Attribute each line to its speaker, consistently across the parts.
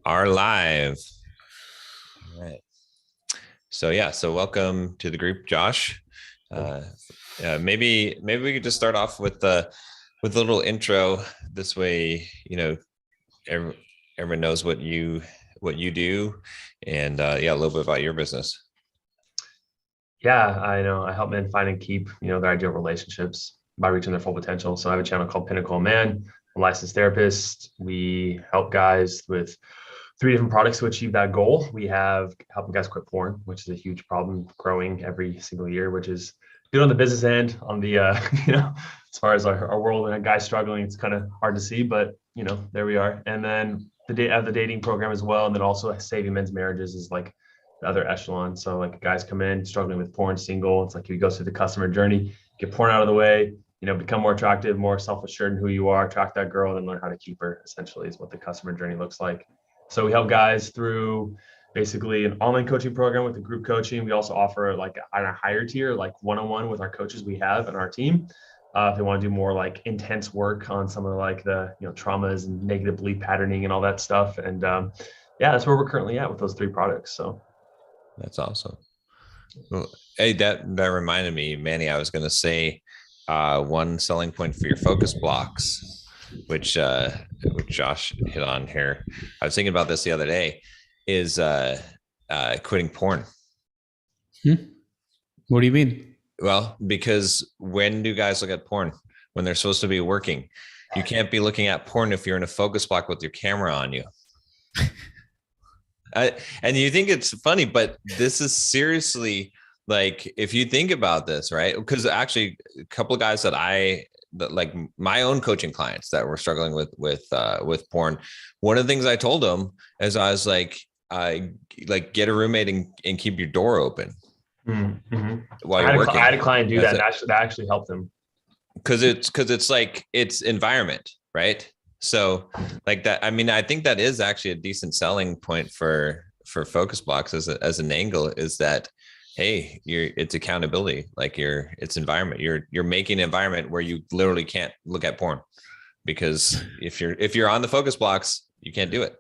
Speaker 1: Are live. All right. So welcome to the group, Josh. Uh, maybe we could just start off with a little intro. This way, every, everyone knows what you do, and a little bit about your business.
Speaker 2: Yeah, I know. I help men find and keep, their ideal relationships by reaching their full potential. So I have a channel called Pinnacle Man. I'm a licensed therapist. We help guys with three different products to achieve that goal. We have helping guys quit porn, which is a huge problem growing every single year, which is good on the business end. On the, as far as our world and a guy struggling, it's kind of hard to see, but there we are. And then the dating program as well. And then also saving men's marriages is like the other echelon. So like guys come in struggling with porn, single. It's like you go through the customer journey, get porn out of the way, become more attractive, more self-assured in who you are, attract that girl, and learn how to keep her. Essentially, is what the customer journey looks like. So we help guys through basically an online coaching program with the group coaching. We also offer like on a higher tier, like one-on-one with our coaches we have and our team. If they want to do more like intense work on some of like the traumas and negative belief patterning and all that stuff. And yeah, that's where we're currently at with those three products. So
Speaker 1: That's awesome. Well, hey, that reminded me, Manny. I was going to say one selling point for your focus blocks, which Josh hit on here. I was thinking about this the other day. Is quitting porn.
Speaker 3: What do you mean?
Speaker 1: Well, because when do guys look at porn? When they're supposed to be working. You can't be looking at porn if you're in a focus block with your camera on you. And you think it's funny, but this is seriously like, if you think about this, right? Because actually a couple of guys that like my own coaching clients that were struggling with porn. One of the things I told them is I was like get a roommate and keep your door open while you're working.
Speaker 2: I had a client do that. That actually helped them.
Speaker 1: Because it's like it's environment, right? So like that, I mean, I think that is actually a decent selling point for focus blocks as an angle, is that, hey, it's accountability, like it's environment. You're making an environment where you literally can't look at porn, because if you're on the focus blocks, you can't do it.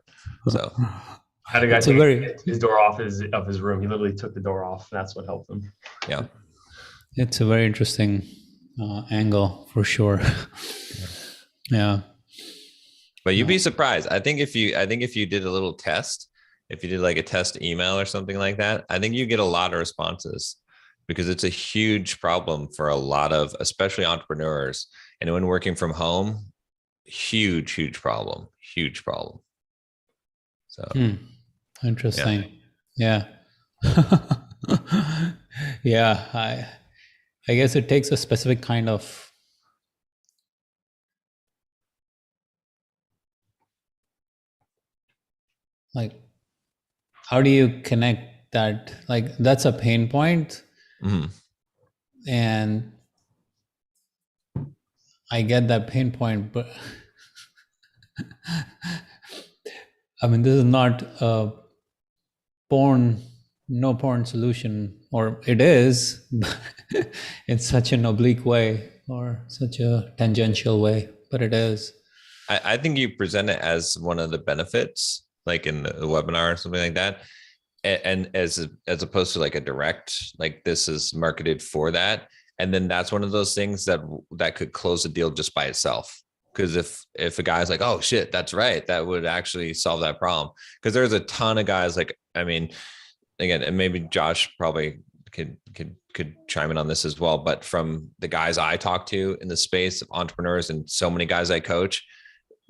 Speaker 1: So
Speaker 2: I had a guy take his door off his room. He literally took the door off. That's what helped him.
Speaker 1: Yeah,
Speaker 3: it's a very interesting angle for sure. Yeah.
Speaker 1: But you'd be surprised. I think if you did a little test, if you did like a test email or something like that, I think you get a lot of responses, because it's a huge problem for a lot of, especially entrepreneurs. And when working from home, huge problem. So
Speaker 3: Interesting. Yeah. Yeah. I guess it takes a specific kind of like, how do you connect that? Like, that's a pain point.
Speaker 1: Mm-hmm.
Speaker 3: And I get that pain point, but I mean, this is not a no porn solution, or it is, but it's such an oblique way or such a tangential way, but it is.
Speaker 1: I think you present it as one of the benefits, like in the webinar or something like that, and as opposed to like a direct, like this is marketed for that, and then that's one of those things that could close the deal just by itself. Because if a guy's like, oh shit, that's right, that would actually solve that problem. Because there's a ton of guys, like, I mean, again, and maybe Josh probably could chime in on this as well, but from the guys I talk to in the space of entrepreneurs and so many guys I coach,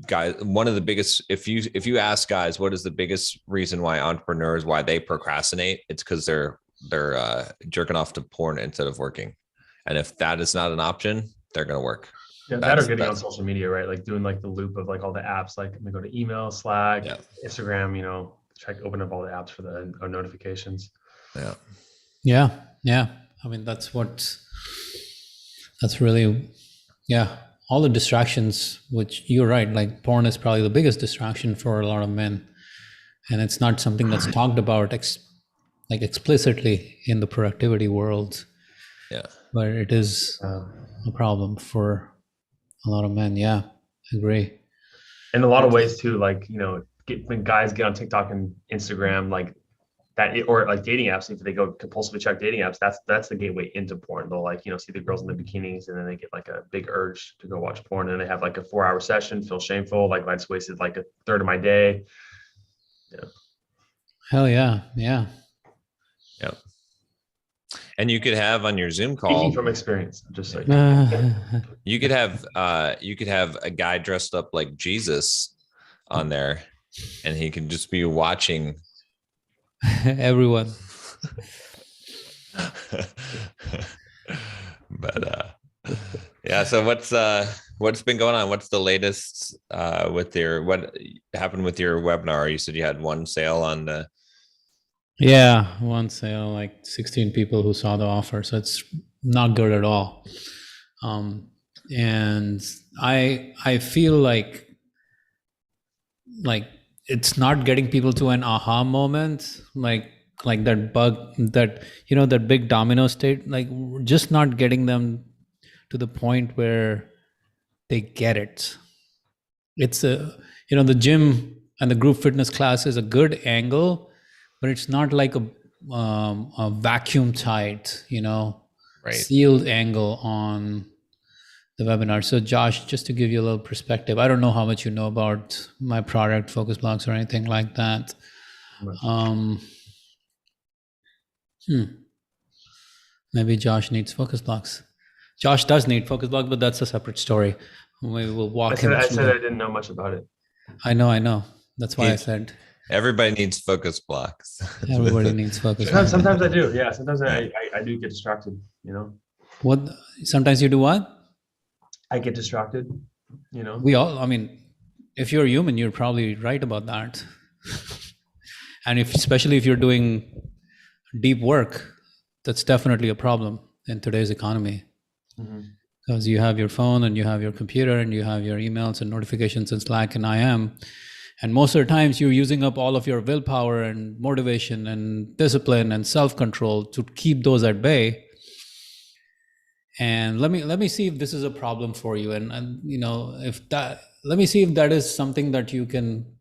Speaker 1: guys, one of the biggest, if you ask guys what is the biggest reason why they procrastinate, it's because they're jerking off to porn instead of working. And if that is not an option, they're going to work.
Speaker 2: Yeah, that or getting on social media, right? Like doing like the loop of like all the apps, like we go to email, Slack, Instagram, open up all the apps for the notifications.
Speaker 3: Yeah. I mean, that's really, yeah. All the distractions, which you're right, like porn is probably the biggest distraction for a lot of men. And it's not something that's talked about like explicitly in the productivity world.
Speaker 1: Yeah.
Speaker 3: But it is a problem for a lot of men. Yeah, I agree.
Speaker 2: In a lot of ways too, like, when guys get on TikTok and Instagram, like that, or like dating apps, if they go compulsively check dating apps, that's the gateway into porn. They'll like, see the girls in the bikinis, and then they get like a big urge to go watch porn, and then they have like a 4-hour session, feel shameful, like I just wasted like a third of my day. Yeah.
Speaker 3: Hell yeah. Yeah.
Speaker 1: Yep. And you could have on your Zoom
Speaker 2: Speaking
Speaker 1: call,
Speaker 2: from experience, just like
Speaker 1: you could have a guy dressed up like Jesus on there, and he can just be watching
Speaker 3: everyone.
Speaker 1: But yeah, so what's been going on? What's the latest with what happened with your webinar? You said you had one sale on the
Speaker 3: Yeah, one sale, like 16 people who saw the offer. So it's not good at all. And I feel like it's not getting people to an aha moment, like that bug, that that big domino state, like just not getting them to the point where they get it. It's the gym and the group fitness class is a good angle, but it's not like a vacuum tight,
Speaker 1: right.
Speaker 3: sealed angle on the webinar. So Josh, just to give you a little perspective, I don't know how much you know about my product, Focus Blocks, or anything like that. Maybe Josh needs Focus Blocks. Josh does need Focus Blocks, but that's a separate story. We will walk him through.
Speaker 2: I said I didn't know much about it.
Speaker 3: I know. That's why I said
Speaker 1: everybody needs Focus Blocks.
Speaker 3: Everybody needs Focus Blocks.
Speaker 2: Sometimes I do. Yeah. Sometimes I do get distracted,
Speaker 3: What? Sometimes you do what?
Speaker 2: I get distracted,
Speaker 3: We all, if you're human, you're probably right about that. And especially if you're doing deep work, that's definitely a problem in today's economy. Because you have your phone and you have your computer and you have your emails and notifications and Slack and IM. And most of the times you're using up all of your willpower and motivation and discipline and self-control to keep those at bay. And let me see if this is a problem for you. And let me see if that is something that you can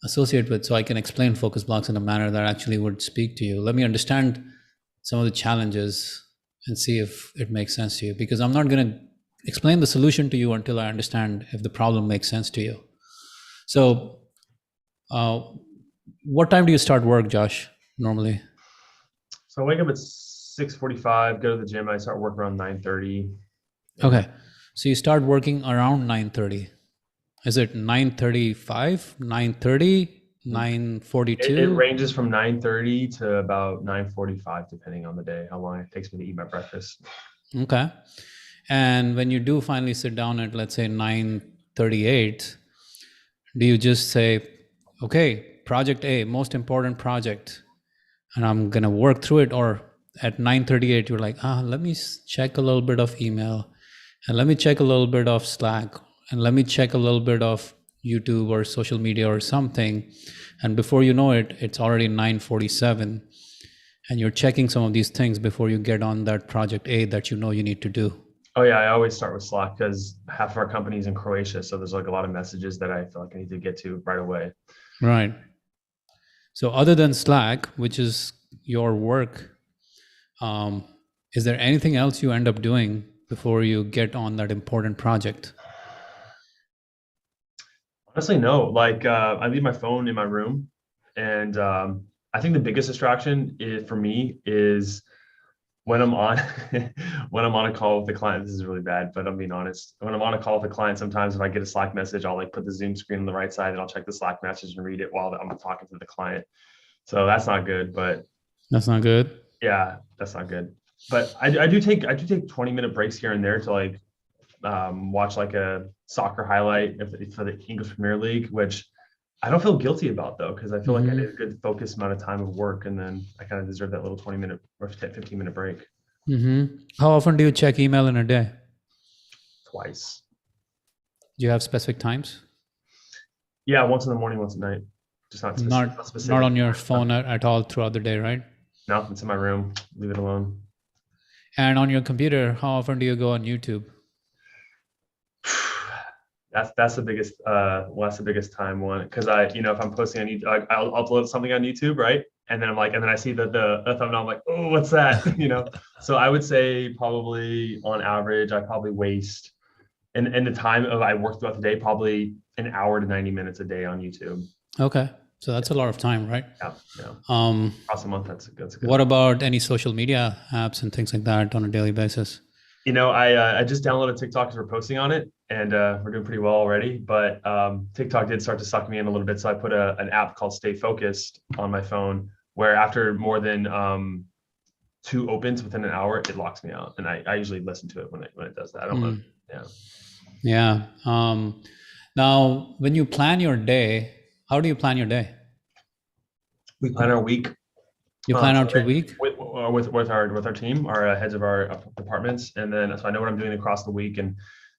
Speaker 3: associate with, so I can explain Focus Blocks in a manner that actually would speak to you. Let me understand some of the challenges and see if it makes sense to you, because I'm not going to explain the solution to you until I understand if the problem makes sense to you. So what time do you start work, Josh, normally?
Speaker 2: So I wake up at 6:45, go to the gym. I start work around 9:30.
Speaker 3: Okay. So you start working around 9:30. Is it 9:35, 9:30, 9:42?
Speaker 2: It ranges from 9:30 to about 9:45, depending on the day, how long it takes me to eat my breakfast.
Speaker 3: Okay. And when you do finally sit down at, let's say, 9:38, do you just say, okay, project A, most important project, and I'm going to work through it? Or at 9:38, you're like, let me check a little bit of email, and let me check a little bit of Slack, and let me check a little bit of YouTube or social media or something. And before you know it, it's already 9:47. And you're checking some of these things before you get on that project A that you need to do.
Speaker 2: Oh yeah, I always start with Slack because half of our company is in Croatia. So there's like a lot of messages that I feel like I need to get to right away.
Speaker 3: Right. So other than Slack, which is your work, is there anything else you end up doing before you get on that important project?
Speaker 2: Honestly, no. Like I leave my phone in my room, and I think the biggest distraction for me is when I'm on a call with the client. This is really bad, but I'm being honest. When I'm on a call with a client, sometimes if I get a Slack message, I'll like put the Zoom screen on the right side and I'll check the Slack message and read it while I'm talking to the client. So that's not good. But
Speaker 3: that's not good.
Speaker 2: Yeah, that's not good. But I do take 20-minute breaks here and there to like watch like a soccer highlight for the English Premier League, which I don't feel guilty about though, because I feel like I did a good focused amount of time of work, and then I kind of deserve that little 20-minute or 15-minute break.
Speaker 3: How often do you check email in a day?
Speaker 2: Twice.
Speaker 3: Do you have specific times?
Speaker 2: Yeah, once in the morning, once at night. Just not specific.
Speaker 3: Not on your phone at all throughout the day, right?
Speaker 2: No, it's in my room. Leave it alone.
Speaker 3: And on your computer, how often do you go on YouTube?
Speaker 2: That's the biggest that's the biggest time one, because if I'm posting on YouTube, I'll upload something on YouTube, right? And then I see the thumbnail, I'm like, oh, what's that? So I would say probably on average I probably waste in the time of I work throughout the day, probably an hour to 90 minutes a day on YouTube.
Speaker 3: Okay. So that's a lot of time, right?
Speaker 2: Yeah.
Speaker 3: Um,
Speaker 2: Across a month, that's good.
Speaker 3: what about any social media apps and things like that on a daily basis?
Speaker 2: I just downloaded TikTok because we're posting on it, and we're doing pretty well already. But TikTok did start to suck me in a little bit, so I put an app called Stay Focused on my phone, where after more than 2 opens within an hour, it locks me out, and I usually listen to it when it does that. I don't know.
Speaker 3: Yeah. Now, when you plan your day, how do you plan your day?
Speaker 2: We plan our week.
Speaker 3: You plan out your week
Speaker 2: with our team, our heads of our departments, and then so I know what I'm doing across the week, and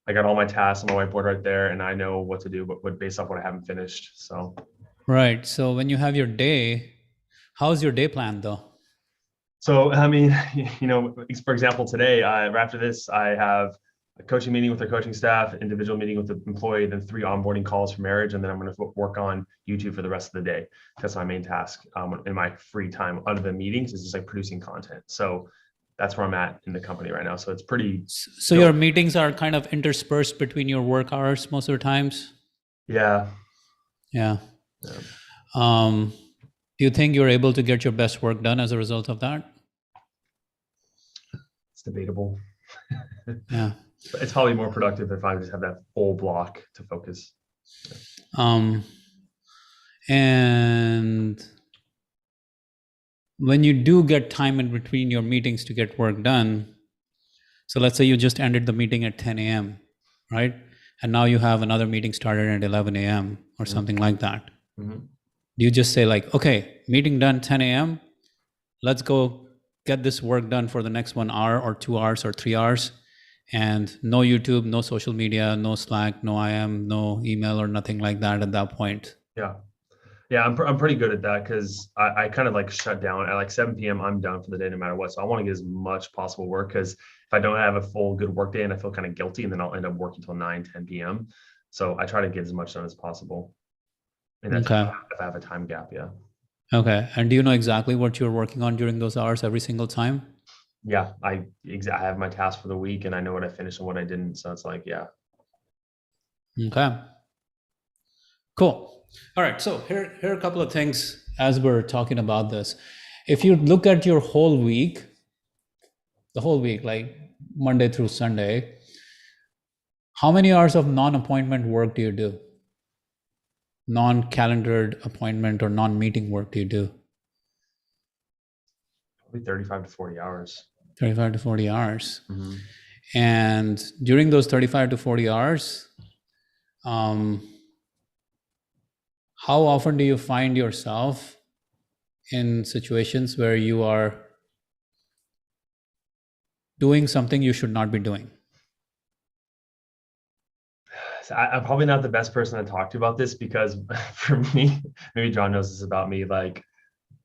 Speaker 2: I got all my tasks on my whiteboard right there, and I know what to do, but based off what I haven't finished. So
Speaker 3: right. So when you have your day, how's your day planned though?
Speaker 2: So I mean, for example, today right after this, I have a coaching meeting with the coaching staff, individual meeting with the employee, then 3 onboarding calls for marriage, and then I'm going to work on YouTube for the rest of the day. That's my main task in my free time out of the meetings, is just like producing content. So that's where I'm at in the company right now. So it's pretty.
Speaker 3: So your meetings are kind of interspersed between your work hours most of the times?
Speaker 2: Yeah.
Speaker 3: Yeah. Do you think you're able to get your best work done as a result of that?
Speaker 2: It's debatable.
Speaker 3: Yeah.
Speaker 2: It's probably more productive if I just have that full block to focus.
Speaker 3: And when you do get time in between your meetings to get work done, so let's say you just ended the meeting at 10 a.m., right? And now you have another meeting started at 11 a.m. or something like that.
Speaker 2: Mm-hmm.
Speaker 3: Do you just say like, okay, meeting done 10 a.m., let's go get this work done for the next 1 hour or 2 hours or 3 hours, and no YouTube, no social media, no Slack, no IM, no email or nothing like that at that point?
Speaker 2: Yeah, I'm pretty good at that, because I kind of like shut down at like 7 p.m. I'm done for the day no matter what. So I want to get as much possible work, because if I don't have a full good work day and I feel kind of guilty, and then I'll end up working till 9-10 p.m. So I try to get as much done as possible. And that's
Speaker 3: Okay.
Speaker 2: if I have a time gap, yeah.
Speaker 3: Okay. And do you know exactly what you're working on during those hours every single time?
Speaker 2: Yeah, I have my task for the week, and I know what I finished and what I didn't. So it's like, yeah.
Speaker 3: Okay. Cool. All right. So here are a couple of things as we're talking about this. If you look at your whole week, the whole week, like Monday through Sunday, how many hours of non-appointment work do you do? Non-calendared appointment or non-meeting work do you do?
Speaker 2: Probably 35 to 40 hours.
Speaker 3: 35 to 40 hours.
Speaker 2: Mm-hmm.
Speaker 3: And during those 35 to 40 hours, how often do you find yourself in situations where you are doing something you should not be doing?
Speaker 2: So I'm probably not the best person to talk to about this, because for me, maybe John knows this about me, like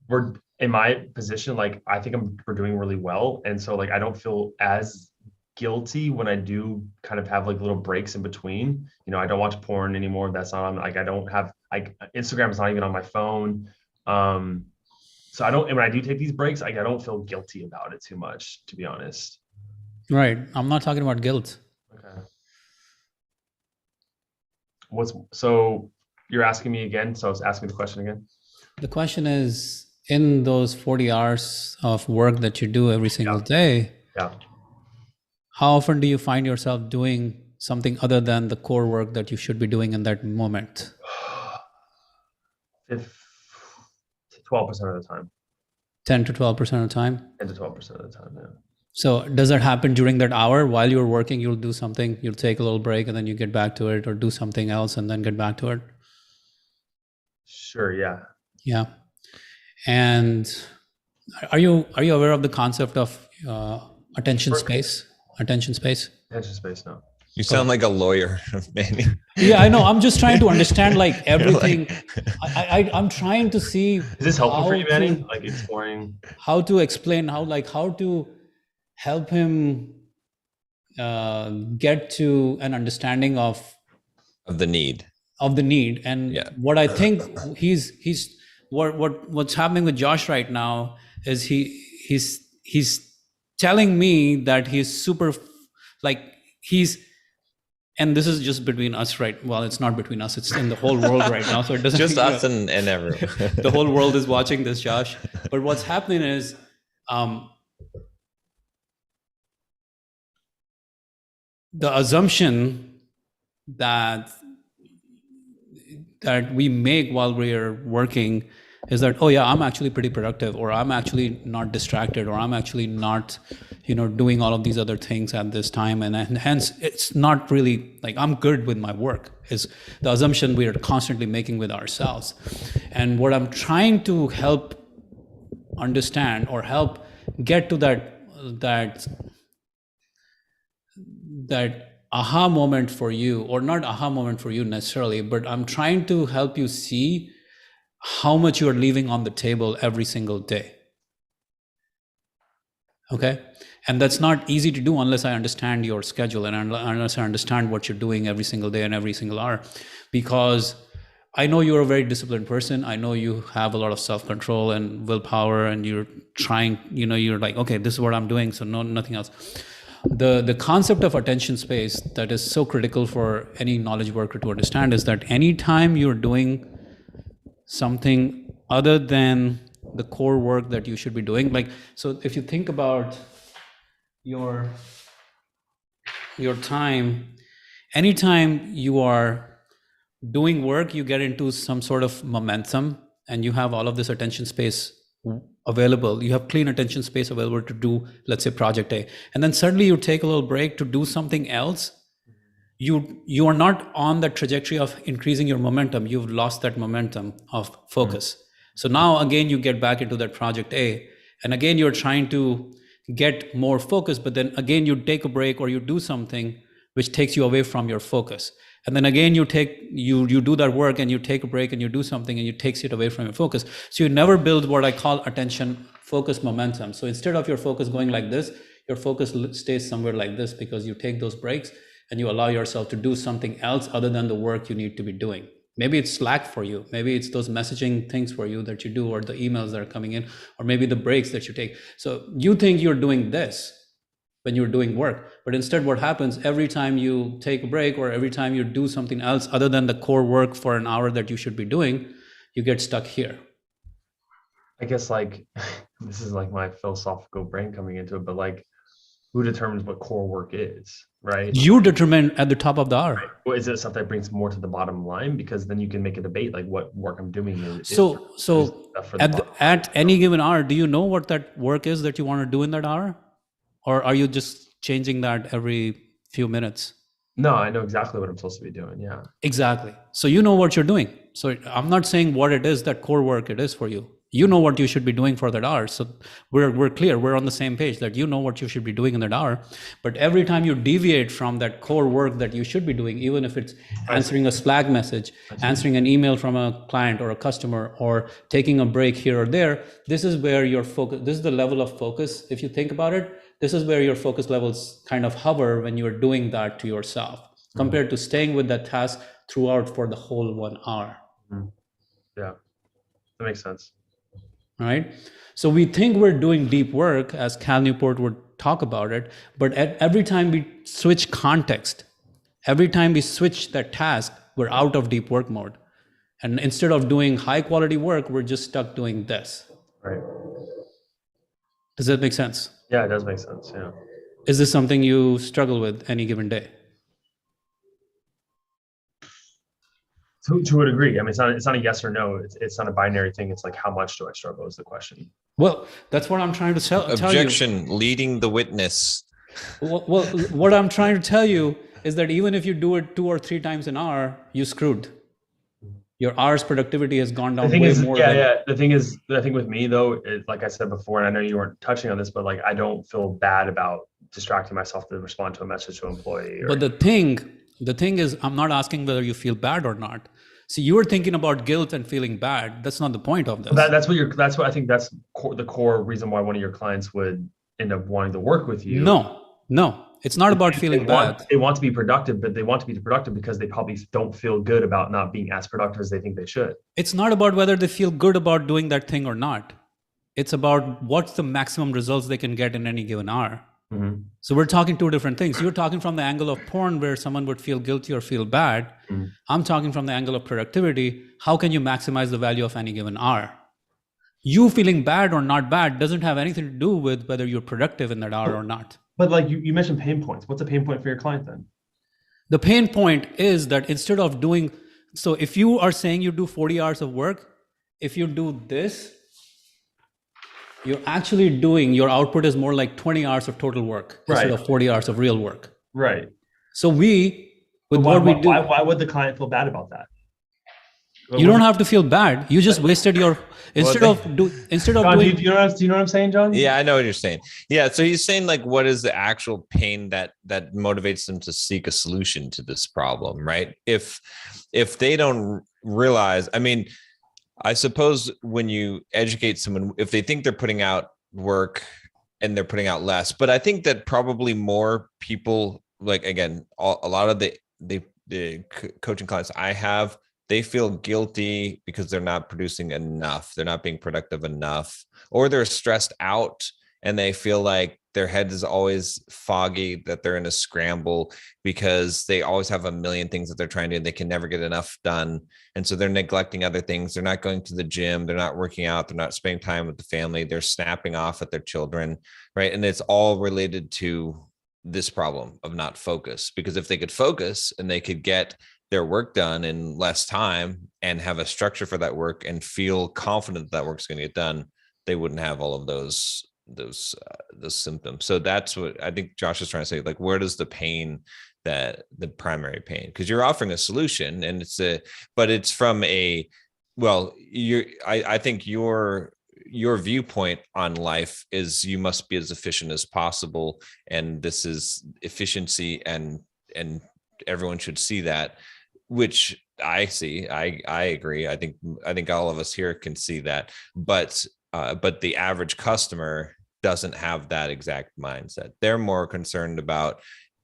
Speaker 2: we're in my position, like I think we're doing really well. And so like I don't feel as guilty when I do kind of have like little breaks in between. I don't watch porn anymore. That's not on, like I don't have, like Instagram is not even on my phone. So I don't, and when I do take these breaks, I don't feel guilty about it too much, to be honest.
Speaker 3: Right. I'm not talking about guilt.
Speaker 2: Okay. So you're asking me again? So ask me the question again.
Speaker 3: The question is, in those 40 hours of work that you do every single day, how often do you find yourself doing something other than the core work that you should be doing in that moment?
Speaker 2: 12% of the time.
Speaker 3: 10 to 12% of the time?
Speaker 2: 10 to 12% of the time, yeah.
Speaker 3: So does that happen during that hour while you're working? You'll do something, you'll take a little break and then you get back to it, or do something else and then get back to it?
Speaker 2: Sure, yeah.
Speaker 3: Yeah. And are you aware of the concept of attention space? Attention space?
Speaker 2: Attention space, no.
Speaker 1: You sound like a lawyer, Manny.
Speaker 3: Yeah, I know. I'm just trying to understand like everything. I'm trying to see.
Speaker 2: Is this helpful for you, Manny? Like exploring
Speaker 3: how to explain how to help him get to an understanding of
Speaker 1: of the need.
Speaker 3: And
Speaker 1: Yeah.
Speaker 3: what I think what's happening with Josh right now is he's telling me that he's super, like, and this is just between us, right? Well, it's not between us, it's in the whole world right now, so it doesn't
Speaker 1: Just us and everyone.
Speaker 3: the whole world is watching this, Josh. But what's happening is the assumption that we make while we are working is that, oh yeah, I'm actually pretty productive, or I'm actually not distracted, or I'm actually not, doing all of these other things at this time, and hence it's not really like I'm good with my work, is the assumption we are constantly making with ourselves. And what I'm trying to help understand, or help get to that aha moment for you, or not aha moment for you necessarily, but I'm trying to help you see how much you are leaving on the table every single day. Okay? And that's not easy to do unless I understand your schedule, and unless I understand what you're doing every single day and every single hour. Because I know you're a very disciplined person. I know you have a lot of self-control and willpower, and you're trying, you're like, okay, this is what I'm doing, so nothing else. The concept of attention space that is so critical for any knowledge worker to understand is that anytime you're doing something other than the core work that you should be doing, like, so if you think about your time, anytime you are doing work, you get into some sort of momentum, and you have all of this attention space available. You have clean attention space available to do, let's say, project A, and then suddenly you take a little break to do something else. You are not on the trajectory of increasing your momentum. You've lost that momentum of focus. So now again you get back into that project A, and again you're trying to get more focus, but then again you take a break, or you do something which takes you away from your focus. And then again you do that work, and you take a break, and you do something, and it takes it away from your focus. So you never build what I call attention focus momentum. So instead of your focus going like this, your focus stays somewhere like this, because you take those breaks and you allow yourself to do something else other than the work you need to be doing. Maybe it's Slack for you, maybe it's those messaging things for you that you do, or the emails that are coming in, or maybe the breaks that you take. So you think you're doing this when you're doing work, but instead what happens, every time you take a break, or every time you do something else other than the core work for an hour that you should be doing, you get stuck here.
Speaker 2: I guess, like, this is like my philosophical brain coming into it, but like, who determines what core work is, right?
Speaker 3: You determine at the top of the hour.
Speaker 2: Right. Well, is it stuff that brings more to the bottom line? Because then you can make a debate, like, what work I'm doing is
Speaker 3: at any given hour, do you know what that work is that you want to do in that hour? Or are you just changing that every few minutes?
Speaker 2: No, I know exactly what I'm supposed to be doing. Yeah.
Speaker 3: Exactly. So you know what you're doing. So I'm not saying what it is that core work it is for you. You know what you should be doing for that hour. So we're clear. We're on the same page that you know what you should be doing in that hour. But every time you deviate from that core work that you should be doing, even if it's answering a Slack message, answering an email from a client or a customer, or taking a break here or there, this is where your focus, this is the level of focus. If you think about it, this is where your focus levels kind of hover when you're doing that to yourself, compared to staying with that task throughout for the whole 1 hour.
Speaker 2: Yeah, that makes sense.
Speaker 3: All right. So we think we're doing deep work, as Cal Newport would talk about it, but every time we switch context, every time we switch that task, we're out of deep work mode. And instead of doing high quality work, we're just stuck doing this.
Speaker 2: Right.
Speaker 3: Does that make sense?
Speaker 2: Yeah, it does make sense. Yeah.
Speaker 3: Is this something you struggle with any given day?
Speaker 2: To a degree. I mean, it's not a yes or no. It's not a binary thing. It's like, how much do I struggle is the question.
Speaker 3: Well, that's what I'm trying to tell you.
Speaker 1: Objection, leading the witness.
Speaker 3: Well, what I'm trying to tell you is that even if you do it 2 or 3 times an hour, you screwed. Your hour's productivity has gone down way more.
Speaker 2: The thing is, I think with me though, like I said before, and I know you weren't touching on this, but like, I don't feel bad about distracting myself to respond to a message to an employee.
Speaker 3: But the thing is, I'm not asking whether you feel bad or not. See, you were thinking about guilt and feeling bad. That's not the point of this.
Speaker 2: That's what I think the core reason why one of your clients would end up wanting to work with you.
Speaker 3: No. It's not about feeling bad.
Speaker 2: They want to be productive, but they want to be productive because they probably don't feel good about not being as productive as they think they should.
Speaker 3: It's not about whether they feel good about doing that thing or not. It's about what's the maximum results they can get in any given hour.
Speaker 2: Mm-hmm.
Speaker 3: So we're talking two different things. You're talking from the angle of porn where someone would feel guilty or feel bad.
Speaker 2: Mm-hmm.
Speaker 3: I'm talking from the angle of productivity. How can you maximize the value of any given hour? You feeling bad or not bad doesn't have anything to do with whether you're productive in that hour or not.
Speaker 2: But like you mentioned pain points. What's a pain point for your client then?
Speaker 3: The pain point is that instead of doing, so if you are saying you do 40 hours of work, if you do this, you're actually doing, your output is more like 20 hours of total work instead of 40 hours of real work.
Speaker 2: Right.
Speaker 3: So we do.
Speaker 2: Why would the client feel bad about that?
Speaker 3: You don't have to feel bad. You just wasted your, instead of
Speaker 2: John,
Speaker 3: doing.
Speaker 2: do you know what I'm saying, John?
Speaker 1: Yeah, I know what you're saying. Yeah. So he's saying like, what is the actual pain that motivates them to seek a solution to this problem, right? If they don't realize, I mean, I suppose when you educate someone, if they think they're putting out work and they're putting out less, but I think that probably more people, like, again, a lot of the coaching clients I have, they feel guilty because they're not producing enough. They're not being productive enough, or they're stressed out and they feel like their head is always foggy, that they're in a scramble because they always have a million things that they're trying to do. They can never get enough done. And so they're neglecting other things. They're not going to the gym. They're not working out. They're not spending time with the family. They're snapping off at their children, right? And it's all related to this problem of not focus, because if they could focus and they could get their work done in less time and have a structure for that work and feel confident that work's going to get done, they wouldn't have all of those symptoms. So that's what I think Josh is trying to say. Like, where does the pain, that the primary pain, because you're offering a solution and but it's from a, well, I think your viewpoint on life is you must be as efficient as possible. And this is efficiency, and everyone should see that, which I see. I agree. I think all of us here can see that, but the average customer doesn't have that exact mindset. They're more concerned about,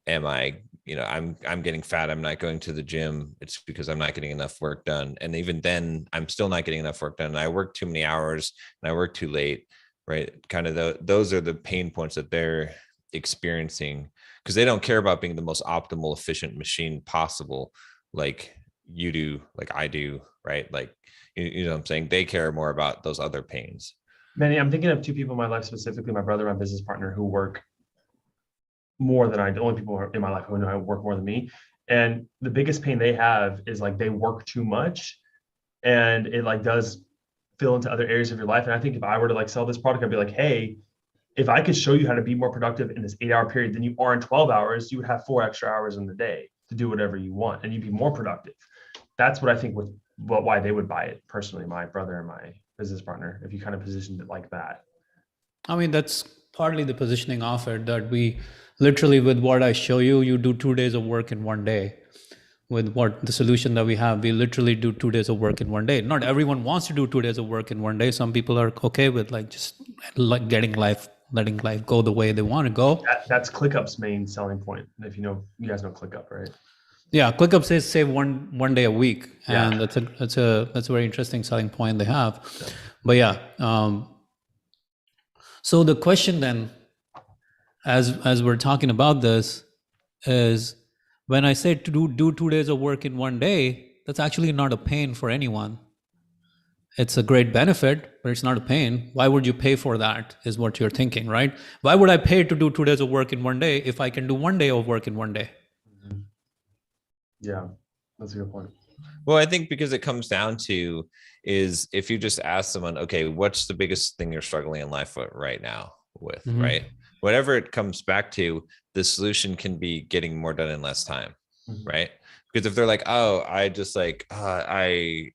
Speaker 1: I'm getting fat, I'm not going to the gym, it's because I'm not getting enough work done. And even then, I'm still not getting enough work done. And I work too many hours and I work too late, right? Kind of those are the pain points that they're experiencing, because they don't care about being the most optimal, efficient machine possible, like you do, like I do, right? Like, you know what I'm saying? They care more about those other pains.
Speaker 2: Manny, I'm thinking of two people in my life, specifically my brother and my business partner, who work more than I do. The only people in my life who know how to work more than me. And the biggest pain they have is like they work too much, and it like does fill into other areas of your life. And I think if I were to like sell this product, I'd be like, hey, if I could show you how to be more productive in this 8-hour period than you are in 12 hours, you would have 4 extra hours in the day to do whatever you want, and you'd be more productive. That's what I think why they would buy it personally, my brother and my business partner, if you kind of positioned it like that.
Speaker 3: I mean, that's partly the positioning of it, that we literally, with what I show you, you do 2 days of work in one day. With what the solution that we have, we literally do 2 days of work in one day. Not everyone wants to do 2 days of work in one day. Some people are okay with like just like letting life go the way they want to go.
Speaker 2: That's ClickUp's main selling point. If you guys know ClickUp, right? Yeah,
Speaker 3: ClickUp says save one day a week, and that's a very interesting selling point they have. Yeah. But yeah, so the question then, as we're talking about this, is when I say to do 2 days of work in one day, that's actually not a pain for anyone. It's a great benefit, but it's not a pain. Why would you pay for that, is what you're thinking, right? Why would I pay to do 2 days of work in one day if I can do 1 day of work in one day?
Speaker 2: Mm-hmm. Yeah, that's a good point.
Speaker 1: Well, I think because it comes down to is if you just ask someone, okay, what's the biggest thing you're struggling in life right now with, mm-hmm. right? Whatever it comes back to, the solution can be getting more done in less time, mm-hmm. right? Because if they're like, oh, I just like, I'm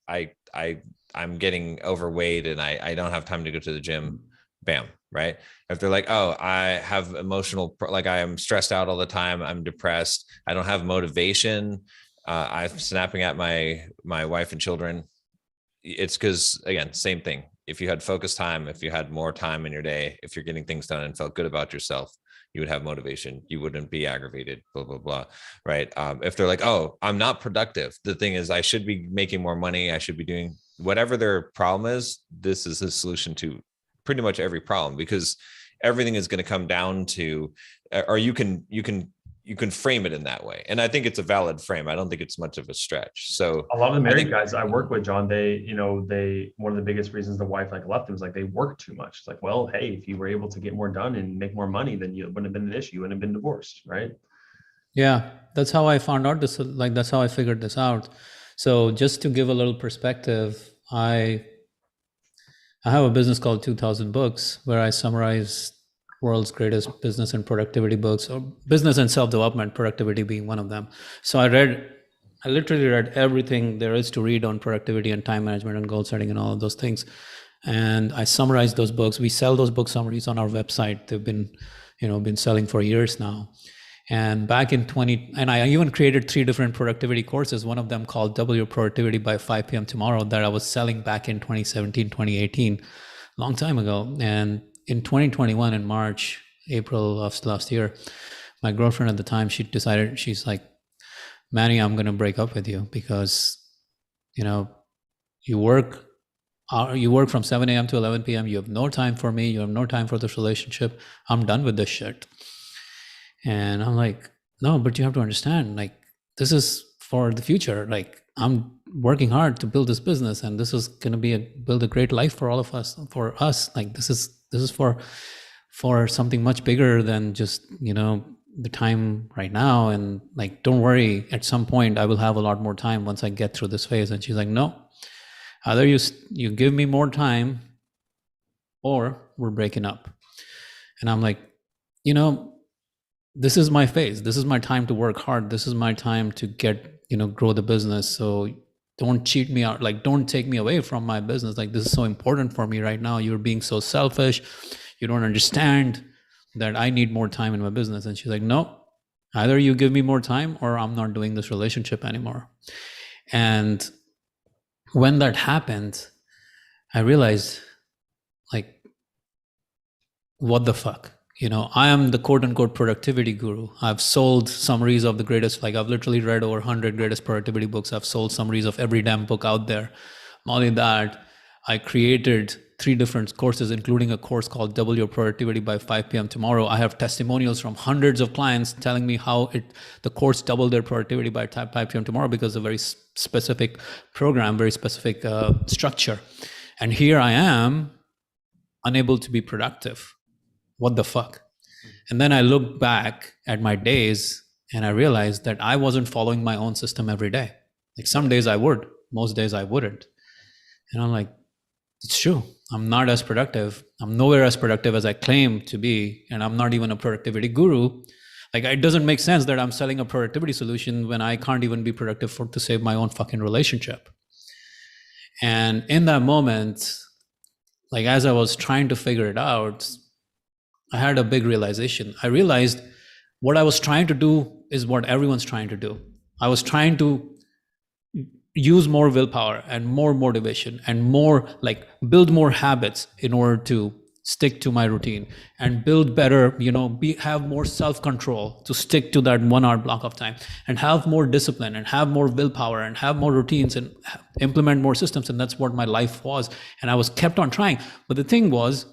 Speaker 1: getting overweight and I don't have time to go to the gym, bam, right? If they're like, oh, I have like I am stressed out all the time, I'm depressed, I don't have motivation, I'm snapping at my wife and children. It's because, again, same thing. If you had focused time, if you had more time in your day, if you're getting things done and felt good about yourself, you would have motivation. You wouldn't be aggravated, blah, blah, blah. Right. If they're like, oh, I'm not productive. The thing is, I should be making more money. I should be doing whatever their problem is. This is the solution to pretty much every problem, because everything is going to come down to, or you can frame it in that way. And I think it's a valid frame. I don't think it's much of a stretch. So
Speaker 2: a lot of the married guys I work with, John, they one of the biggest reasons the wife like left them is like they work too much. It's like, well, hey, if you were able to get more done and make more money, then you wouldn't have been an issue. You wouldn't have been divorced, right?
Speaker 3: Yeah, that's how I found out this. Like, that's how I figured this out. So just to give a little perspective, I have a business called 2000 Books, where I summarize world's greatest business and productivity books, or business and self-development, productivity being one of them. So I literally read everything there is to read on productivity and time management and goal setting and all of those things. And I summarized those books. We sell those book summaries on our website. They've been selling for years now. And back in and I even created 3 different productivity courses, one of them called Double Your Productivity by 5 p.m. tomorrow, that I was selling back in 2017, 2018, long time ago. And in 2021, in March, April of last year, my girlfriend at the time, she's like, Manny, I'm going to break up with you because, you work from 7 a.m. to 11 p.m. You have no time for me. You have no time for this relationship. I'm done with this shit. And I'm like, no, but you have to understand, like, this is for the future. Like, I'm working hard to build this business, and this is going to build a great life for all of us, for us. Like, this is for something much bigger than just, the time right now. And like, don't worry, at some point I will have a lot more time once I get through this phase. And she's like, no, either you give me more time or we're breaking up. And I'm like, this is my phase. This is my time to work hard. This is my time to grow the business. So don't cheat me out. Like, don't take me away from my business. Like, this is so important for me right now. You're being so selfish. You don't understand that I need more time in my business. And she's like, no, either you give me more time or I'm not doing this relationship anymore. And when that happened, I realized, like, what the fuck? I am the quote unquote productivity guru. I've sold summaries of the greatest, like, I've literally read over 100 greatest productivity books. I've sold summaries of every damn book out there. Not only that, I created 3 different courses, including a course called Double Your Productivity by 5 p.m. tomorrow. I have testimonials from hundreds of clients telling me how the course doubled their productivity by 5 p.m. tomorrow because of a very specific program, very specific structure. And here I am, unable to be productive. What the fuck? And then I look back at my days and I realized that I wasn't following my own system every day. Like, some days I would, most days I wouldn't. And I'm like, it's true. I'm not as productive. I'm nowhere as productive as I claim to be. And I'm not even a productivity guru. Like, it doesn't make sense that I'm selling a productivity solution when I can't even be productive to save my own fucking relationship. And in that moment, like, as I was trying to figure it out, I had a big realization. I realized what I was trying to do is what everyone's trying to do. I was trying to use more willpower and more motivation and build more habits in order to stick to my routine and build better, have more self-control to stick to that 1 hour block of time, and have more discipline and have more willpower and have more routines and implement more systems. And that's what my life was. And I was kept on trying. But the thing was,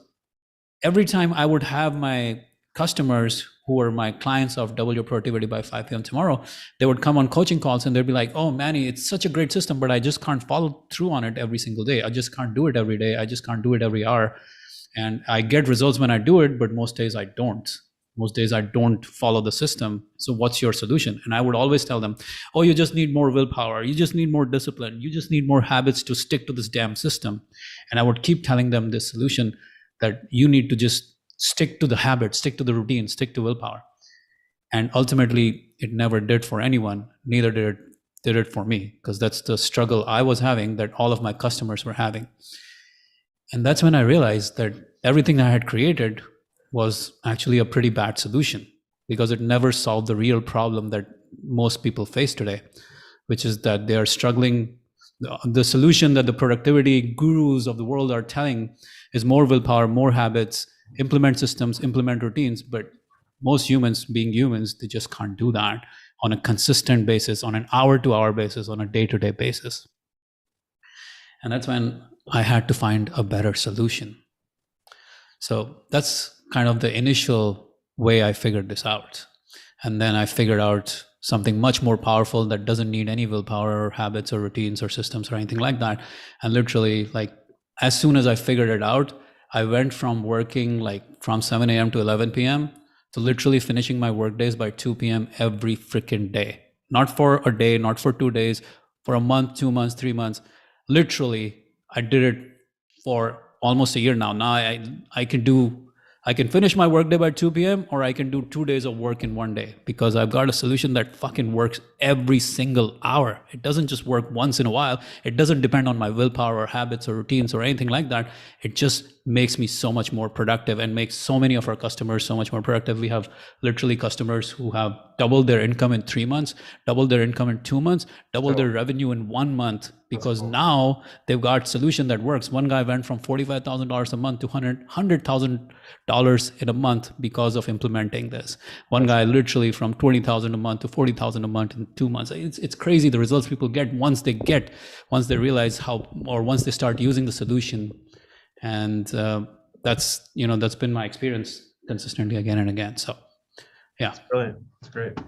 Speaker 3: every time I would have my customers who were my clients of Double Your Productivity by 5 p.m. tomorrow, they would come on coaching calls and they'd be like, oh, Manny, it's such a great system, but I just can't follow through on it every single day. I just can't do it every day. I just can't do it every hour. And I get results when I do it, but most days I don't. Most days I don't follow the system. So what's your solution? And I would always tell them, oh, you just need more willpower. You just need more discipline. You just need more habits to stick to this damn system. And I would keep telling them this solution, that you need to just stick to the habit, stick to the routine, stick to willpower. And ultimately, it never did for anyone. Neither did it for me, because that's the struggle I was having, that all of my customers were having. And that's when I realized that everything I had created was actually a pretty bad solution, because it never solved the real problem that most people face today, which is that they are struggling. The solution that the productivity gurus of the world are telling is more willpower, more habits, implement systems, implement routines. But most humans, being humans, they just can't do that on a consistent basis, on an hour-to-hour basis, on a day-to-day basis. And that's when I had to find a better solution. So that's kind of the initial way I figured this out. And then I figured out something much more powerful that doesn't need any willpower or habits or routines or systems or anything like that. And literally, like, as soon as I figured it out, I went from working like from 7 a.m. to 11 p.m. to literally finishing my work days by 2 p.m. every freaking day. Not for a day, not for 2 days, for a month, 2 months, 3 months. Literally, I did it for almost a year now. Now I can finish my workday by 2 p.m. or I can do 2 days of work in one day because I've got a solution that fucking works every single hour. It doesn't just work once in a while. It doesn't depend on my willpower or habits or routines or anything like that. It just makes me so much more productive and makes so many of our customers so much more productive. We have literally customers who have doubled their income in 3 months, doubled their income in 2 months, doubled their revenue in 1 month because now they've got solution that works. One guy went from $45,000 a month to $100,000 in a month because of implementing this. One guy literally from $20,000 a month to $40,000 a month in 2 months. It's crazy the results people get once they realize how, or once they start using the solution. And that's been my experience consistently again and again. So yeah,
Speaker 2: That's brilliant. That's great.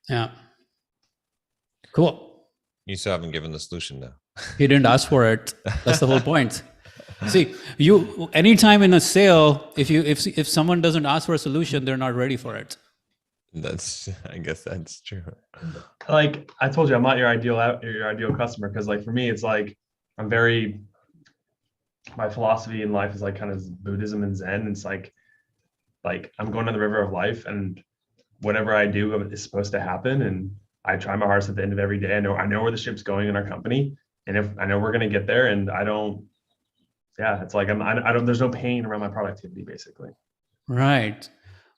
Speaker 3: Yeah, cool.
Speaker 1: You still haven't given the solution though.
Speaker 3: He didn't ask for it. That's the whole point. See, you anytime in a sale, if someone doesn't ask for a solution, they're not ready for it.
Speaker 1: I guess that's true.
Speaker 2: Like I told you, I'm not your ideal customer because like for me, it's like my philosophy in life is like kind of Buddhism and Zen. It's like I'm going down the river of life, and whatever I do is supposed to happen, and I try my hardest at the end of every day. I know where the ship's going in our company, and if I know we're going to get there, and it's like I don't. There's no pain around my productivity, basically.
Speaker 3: Right,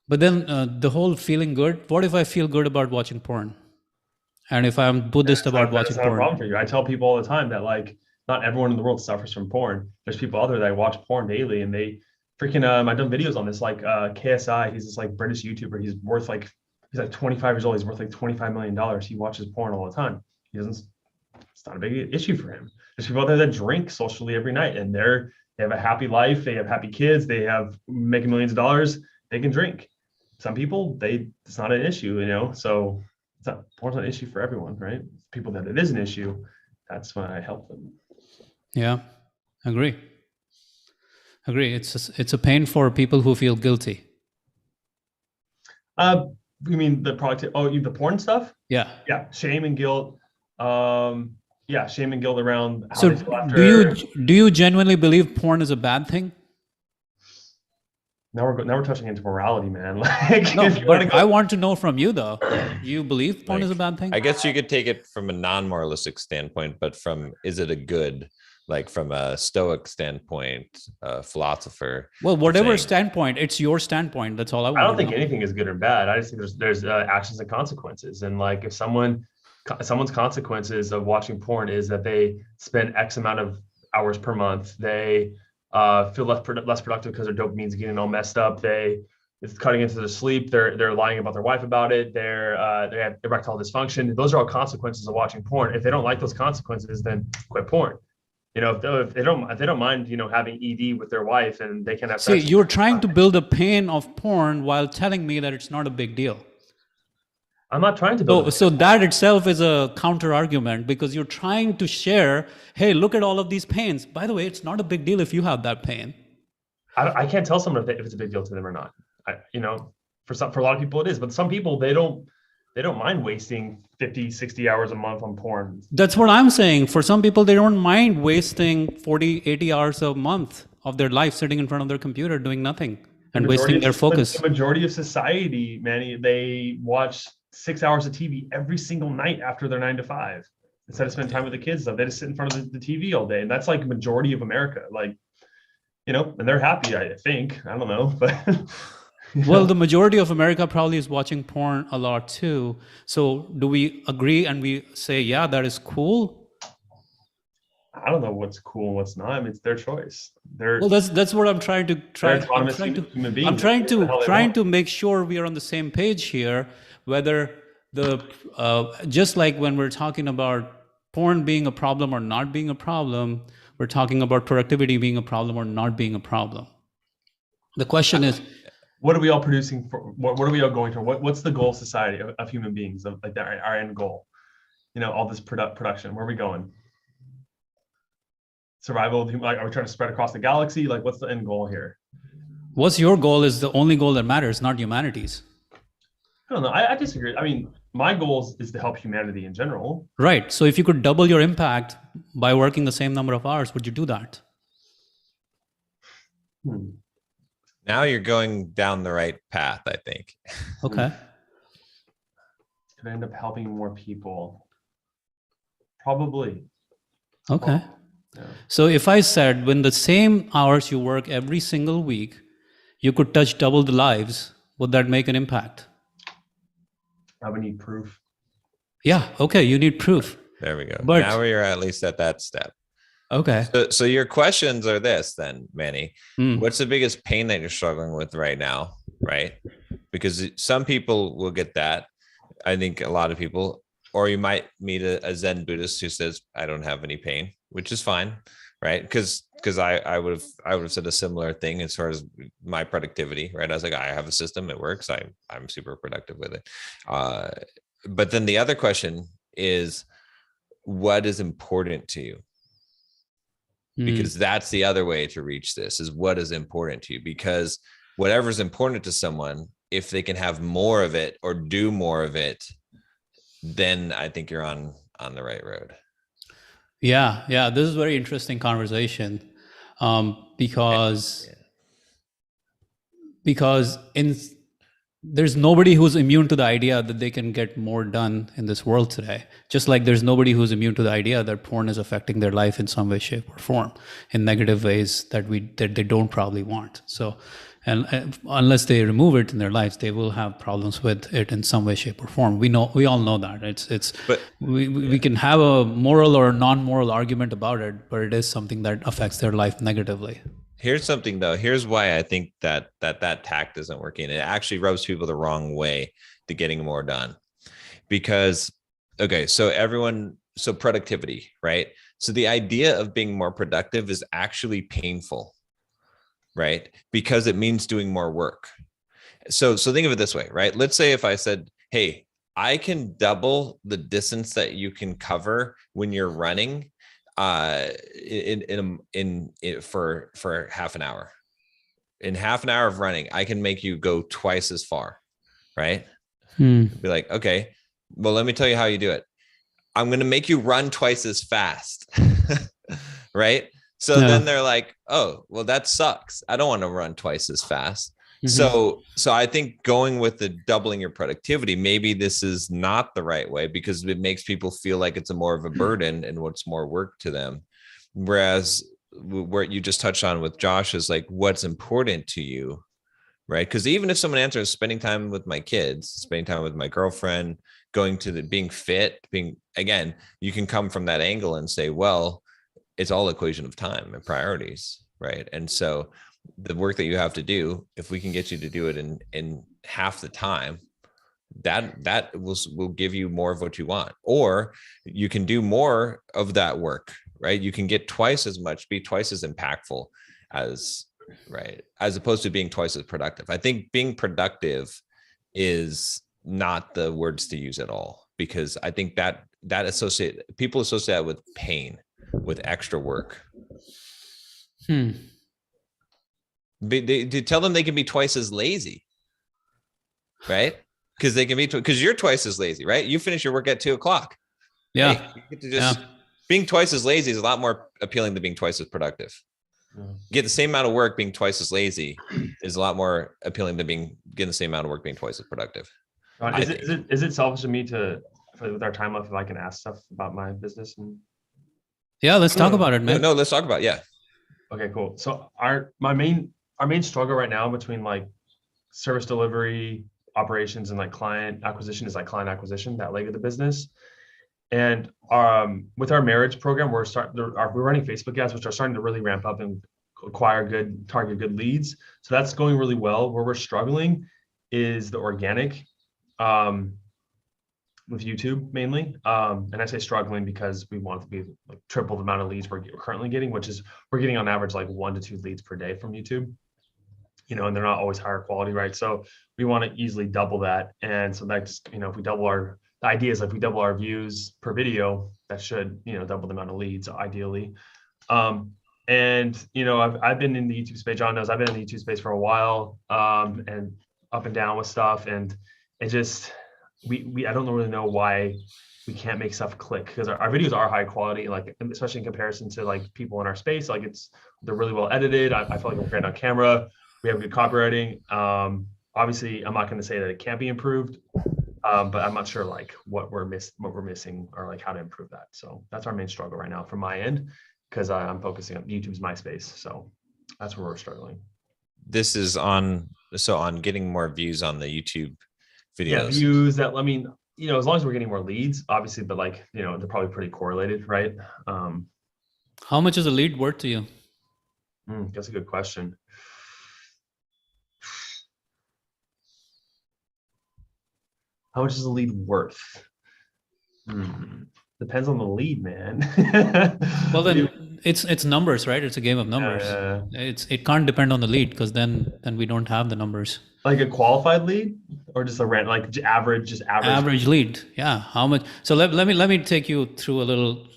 Speaker 3: but then the whole feeling good. What if I feel good about watching porn, and if I'm Buddhist about watching porn?
Speaker 2: That's not a problem for you. I tell people all the time that like not everyone in the world suffers from porn. There's people out there that watch porn daily, and they freaking. I've done videos on this. Like KSI, he's this like British YouTuber. He's like 25 years old. He's worth like $25 million. He watches porn all the time. It's not a big issue for him. There's people out there that drink socially every night, and they have a happy life. They have happy kids. They have making millions of dollars. They can drink. Some people, it's not an issue, so porn's not an issue for everyone, right? People that it is an issue, that's when I help them.
Speaker 3: Yeah, agree. It's a pain for people who feel guilty.
Speaker 2: You mean the product? Oh, the porn stuff?
Speaker 3: Yeah.
Speaker 2: Shame and guilt. Shame and guilt around how
Speaker 3: So
Speaker 2: they feel after.
Speaker 3: do you genuinely believe porn is a bad thing?
Speaker 2: Now we're touching into morality, man. Like,
Speaker 3: no, but I want to know from you though. Do you believe porn is a bad thing?
Speaker 1: I guess you could take it from a non-moralistic standpoint, but is it a good? Like from a Stoic standpoint, philosopher.
Speaker 3: Well, whatever standpoint, it's your standpoint. That's all I want.
Speaker 2: I don't think anything is good or bad. I just think there's actions and consequences. And like if someone's consequences of watching porn is that they spend X amount of hours per month, they feel less productive because their dopamine's getting all messed up. It's cutting into their sleep. They're lying about their wife about it. They have erectile dysfunction. Those are all consequences of watching porn. If they don't like those consequences, then quit porn. If they don't mind, having ED with their wife and they can have sex.
Speaker 3: See, you're trying to build a pain of porn while telling me that it's not a big deal.
Speaker 2: I'm not trying to build.
Speaker 3: So that itself is a counter argument because you're trying to share, hey, look at all of these pains. By the way, it's not a big deal if you have that pain.
Speaker 2: I can't tell someone if it's a big deal to them or not. For a lot of people it is, but some people they don't mind wasting 50, 60 hours a month on porn.
Speaker 3: That's what I'm saying. For some people, they don't mind wasting 40, 80 hours a month of their life sitting in front of their computer doing nothing and wasting their focus.
Speaker 2: The majority of society, Manny, they watch 6 hours of TV every single night after their 9 to 5. Instead of spending time with the kids, they just sit in front of the TV all day. And that's like majority of America. Like, and they're happy, I think. I don't know, but...
Speaker 3: Well, the majority of America probably is watching porn a lot too. So do we agree and we say, yeah, that is cool?
Speaker 2: I don't know what's cool and what's not. I mean, it's their choice. They're
Speaker 3: Well, that's what I'm trying to
Speaker 2: they're
Speaker 3: try.
Speaker 2: autonomous human beings.
Speaker 3: I'm trying
Speaker 2: They do what the
Speaker 3: to
Speaker 2: hell they
Speaker 3: trying
Speaker 2: want.
Speaker 3: to make sure we are on the same page here. Whether the just like when we're talking about porn being a problem or not being a problem, we're talking about productivity being a problem or not being a problem. The question is,
Speaker 2: What are we all producing for? What are we all going for? What's the goal of society of human beings, of like our end goal? All this production. Where are we going? Survival of the human, like, are we trying to spread across the galaxy? Like, what's the end goal here?
Speaker 3: what's your goal is the only goal that matters, not humanity's.
Speaker 2: I don't know. I disagree. I mean, my goal is to help humanity in general.
Speaker 3: Right. So if you could double your impact by working the same number of hours, would you do that?
Speaker 1: Now you're going down the right path, I think.
Speaker 3: Okay.
Speaker 2: Could I end up helping more people? Probably.
Speaker 3: Okay.
Speaker 2: Yeah.
Speaker 3: So if I said when the same hours you work every single week, you could touch double the lives, would that make an impact?
Speaker 2: I would need proof.
Speaker 3: Yeah. Okay. You need proof.
Speaker 1: There we go.
Speaker 3: But-
Speaker 1: now we're at least at that step.
Speaker 3: Okay.
Speaker 1: So your questions are this then, Manny.
Speaker 3: Mm.
Speaker 1: What's the biggest pain that you're struggling with right now? Right? Because some people will get that. I think a lot of people, or you might meet a Zen Buddhist who says, I don't have any pain, which is fine. Right. Because I would have said a similar thing as far as my productivity. Right. I was like, I have a system, it works. I'm super productive with it. But then the other question is, what is important to you? Because that's the other way to reach this, is what is important to you. Because whatever's important to someone, if they can have more of it or do more of it, then I think you're on the right road.
Speaker 3: Yeah. This is a very interesting conversation because there's nobody who's immune to the idea that they can get more done in this world today. Just like there's nobody who's immune to the idea that porn is affecting their life in some way, shape, or form in negative ways that they don't probably want. So, and unless they remove it in their lives, they will have problems with it in some way, shape, or form. We all know that. We can have a moral or non-moral argument about it, but it is something that affects their life negatively.
Speaker 1: Here's something though. Here's why I think that tact isn't working. It actually rubs people the wrong way to getting more done. Because, okay, so productivity, right? So the idea of being more productive is actually painful, right? Because it means doing more work. So think of it this way, right? Let's say if I said, hey, I can double the distance that you can cover when you're running for half an hour. In half an hour of running, I can make you go twice as far, right? Be like, okay, well, let me tell you how you do it. I'm going to make you run twice as fast, right? So then they're like, oh, well, that sucks. I don't want to run twice as fast. So I think going with the doubling your productivity, maybe this is not the right way, because it makes people feel like it's a more of a burden and what's more work to them. Whereas where you just touched on with Josh is like, what's important to you, right? Because even if someone answers spending time with my kids, spending time with my girlfriend, going to being fit, again, you can come from that angle and say, well, it's all equation of time and priorities, right? And so the work that you have to do, if we can get you to do it in half the time, that will give you more of what you want. Or you can do more of that work, right? You can get twice as much, be twice as impactful as opposed to being twice as productive. I think being productive is not the words to use at all, because I think that people associate that with pain, with extra work. They tell them they can be twice as lazy, right? Because they can be, because you're twice as lazy, right? You finish your work at 2:00.
Speaker 3: Yeah.
Speaker 1: Hey, you get to being twice as lazy is a lot more appealing than being twice as productive. You get the same amount of work being twice as lazy is a lot more appealing than getting the same amount of work being twice as productive.
Speaker 2: Is it selfish of me with our time left, if I can ask stuff about my business?
Speaker 3: Yeah, let's talk about it, man.
Speaker 1: No, let's talk about it. Yeah.
Speaker 2: Okay, cool. So our main struggle right now between like service delivery operations and like client acquisition is like client acquisition, that leg of the business. And with our marriage program, we're running Facebook ads, which are starting to really ramp up and target good leads. So that's going really well. Where we're struggling is the organic with YouTube mainly. And I say struggling because we want it to be like triple the amount of leads we're currently getting, which is we're getting on average like 1 to 2 leads per day from YouTube. And they're not always higher quality, right? So we want to easily double that. And so that's, if we double the idea is if we double our views per video, that should, double the amount of leads ideally. And I've been in the YouTube space. John knows I've been in the YouTube space for a while, and up and down with stuff. And it just, I don't really know why we can't make stuff click, because our videos are high quality, like especially in comparison to like people in our space. Like they're really well edited. I feel like we're great on camera. We have good copywriting. Obviously, I'm not going to say that it can't be improved, but I'm not sure like what we're missing or like how to improve that. So that's our main struggle right now from my end, because I'm focusing on YouTube's my space. So that's where we're struggling.
Speaker 1: This is on getting more views on the YouTube videos.
Speaker 2: Yeah, views that, I mean, as long as we're getting more leads, obviously, but like, they're probably pretty correlated, right?
Speaker 3: How much is a lead worth to you?
Speaker 2: That's a good question. How much is a lead worth? Depends on the lead, man.
Speaker 3: Well, then it's numbers, right? It's a game of numbers. It can't depend on the lead, because then we don't have the numbers.
Speaker 2: Like a qualified lead, or just a like average
Speaker 3: lead? Yeah. How much? So let me take you through a little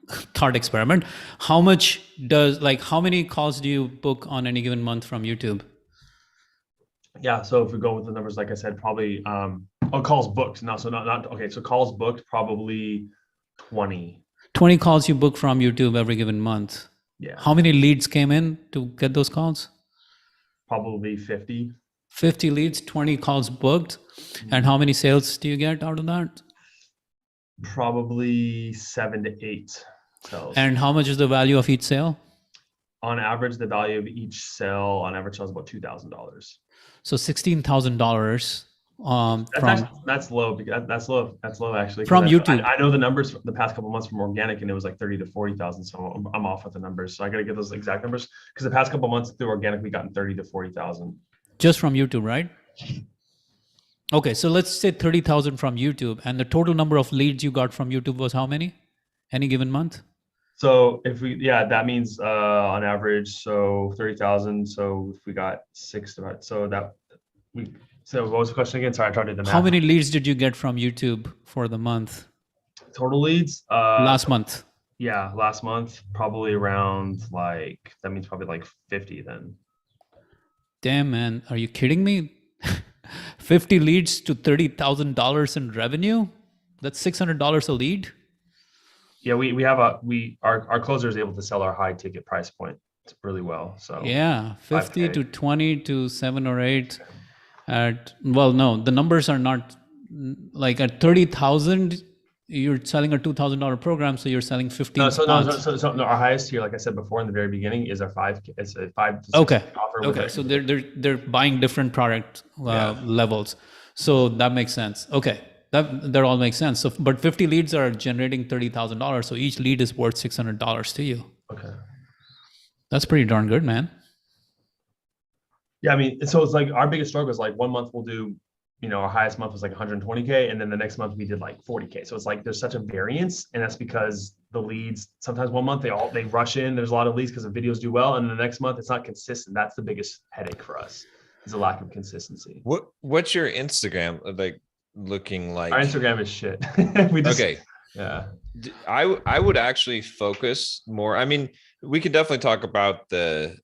Speaker 3: thought experiment. How many calls do you book on any given month from YouTube?
Speaker 2: Yeah. So if we go with the numbers, like I said, probably calls booked. No, so not okay. So calls booked, probably 20
Speaker 3: calls you book from YouTube every given month.
Speaker 2: Yeah.
Speaker 3: How many leads came in to get those calls?
Speaker 2: Probably 50
Speaker 3: leads, 20 calls booked. And how many sales do you get out of that?
Speaker 2: Probably 7 to 8 sales.
Speaker 3: And how much is the value of each sale?
Speaker 2: On average, the value of each sale on average sells about $2,000.
Speaker 3: So $16,000.
Speaker 2: That's low. That's low actually.
Speaker 3: From YouTube.
Speaker 2: I know the numbers the past couple of months from organic, and it was like 30 to 40,000. So I'm off with the numbers. So I got to get those exact numbers, because the past couple of months through organic, we gotten 30 to 40,000.
Speaker 3: Just from YouTube, right? Okay, so let's say 30,000 from YouTube, and the total number of leads you got from YouTube was how many? Any given month?
Speaker 2: So that means on average, so 30,000. So if we got 6 divided, so what was the question again? Sorry, I tried to do the math.
Speaker 3: How many leads did you get from YouTube for the month?
Speaker 2: Total leads?
Speaker 3: Last month.
Speaker 2: Yeah, last month, probably around that means probably like 50 then.
Speaker 3: Damn, man. Are you kidding me? 50 leads to $30,000 in revenue? That's $600 a lead?
Speaker 2: Yeah, we have our closer is able to sell our high ticket price point really well. So
Speaker 3: yeah, 50
Speaker 2: 5K.
Speaker 3: to 20 to 7 or 8 no, the numbers are not like at 30,000. You're selling a $2,000 program, so you're selling 15.
Speaker 2: So our highest tier, like I said before in the very beginning, is our 5K. It's a 5 to 6
Speaker 3: okay.
Speaker 2: offer.
Speaker 3: Okay, so they're buying different product levels, so that makes sense. Okay, that all makes sense. So, but 50 leads are generating $30,000, so each lead is worth $600 to you.
Speaker 2: Okay,
Speaker 3: that's pretty darn good, man.
Speaker 2: Yeah, I mean, so it's like our biggest struggle is like 1 month we'll do, our highest month was like 120K, and then the next month we did like 40K. So it's like there's such a variance, and that's because the leads sometimes 1 month they rush in. There's a lot of leads because the videos do well, and the next month it's not consistent. That's the biggest headache for us, is a lack of consistency.
Speaker 1: What's your Instagram like looking like?
Speaker 2: Our Instagram is shit.
Speaker 1: Okay.
Speaker 2: Yeah.
Speaker 1: I would actually focus more. I mean, we could definitely talk about the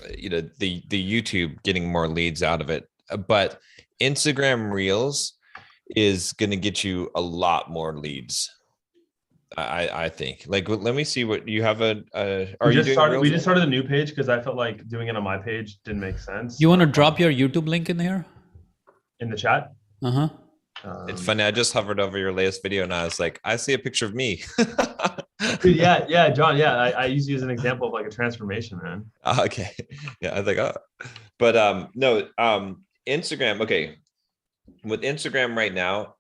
Speaker 1: the YouTube getting more leads out of it, but Instagram Reels is going to get you a lot more leads. I think. Like, let me see what you have. We just started a new page because I felt like doing it on my page didn't make sense.
Speaker 3: You want to drop your YouTube link in here?
Speaker 2: In the chat?
Speaker 3: Uh-huh.
Speaker 1: It's funny. I just hovered over your latest video and I was like, I see a picture of me.
Speaker 2: yeah, John. Yeah, I use you as an example of like a transformation, man.
Speaker 1: Okay. Yeah, I was like, but no, Instagram. Okay, with Instagram right now,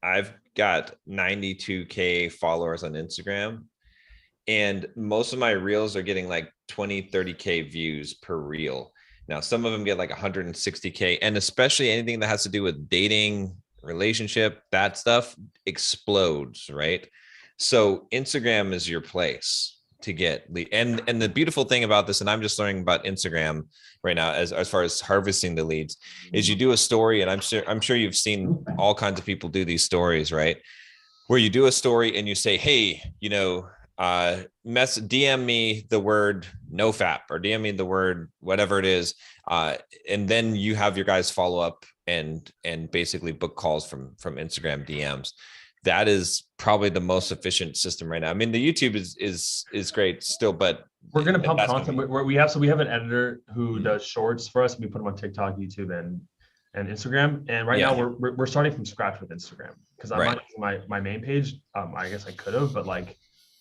Speaker 1: I've got 92K followers on Instagram, And most of my reels are getting like 20, 30K views per reel. Now, some of them get like 160K, and especially anything that has to do with dating, relationship, that stuff explodes, right? So Instagram is your place to get lead. And the beautiful thing about this, and I'm just learning about Instagram right now as far as harvesting the leads, is you do a story, and I'm sure you've seen all kinds of people do these stories, right? Where you do a story and you say, hey, DM me the word nofap or DM me the word whatever it is, and then you have your guys follow up and basically book calls from Instagram DMs. That is probably the most efficient system right now. I mean, the YouTube is great still, but
Speaker 2: we're gonna pump content. We have an editor who does shorts for us. We put them on TikTok, YouTube, and Instagram. And right now we're starting from scratch with Instagram because I'm not using my main page. I guess I could have, but like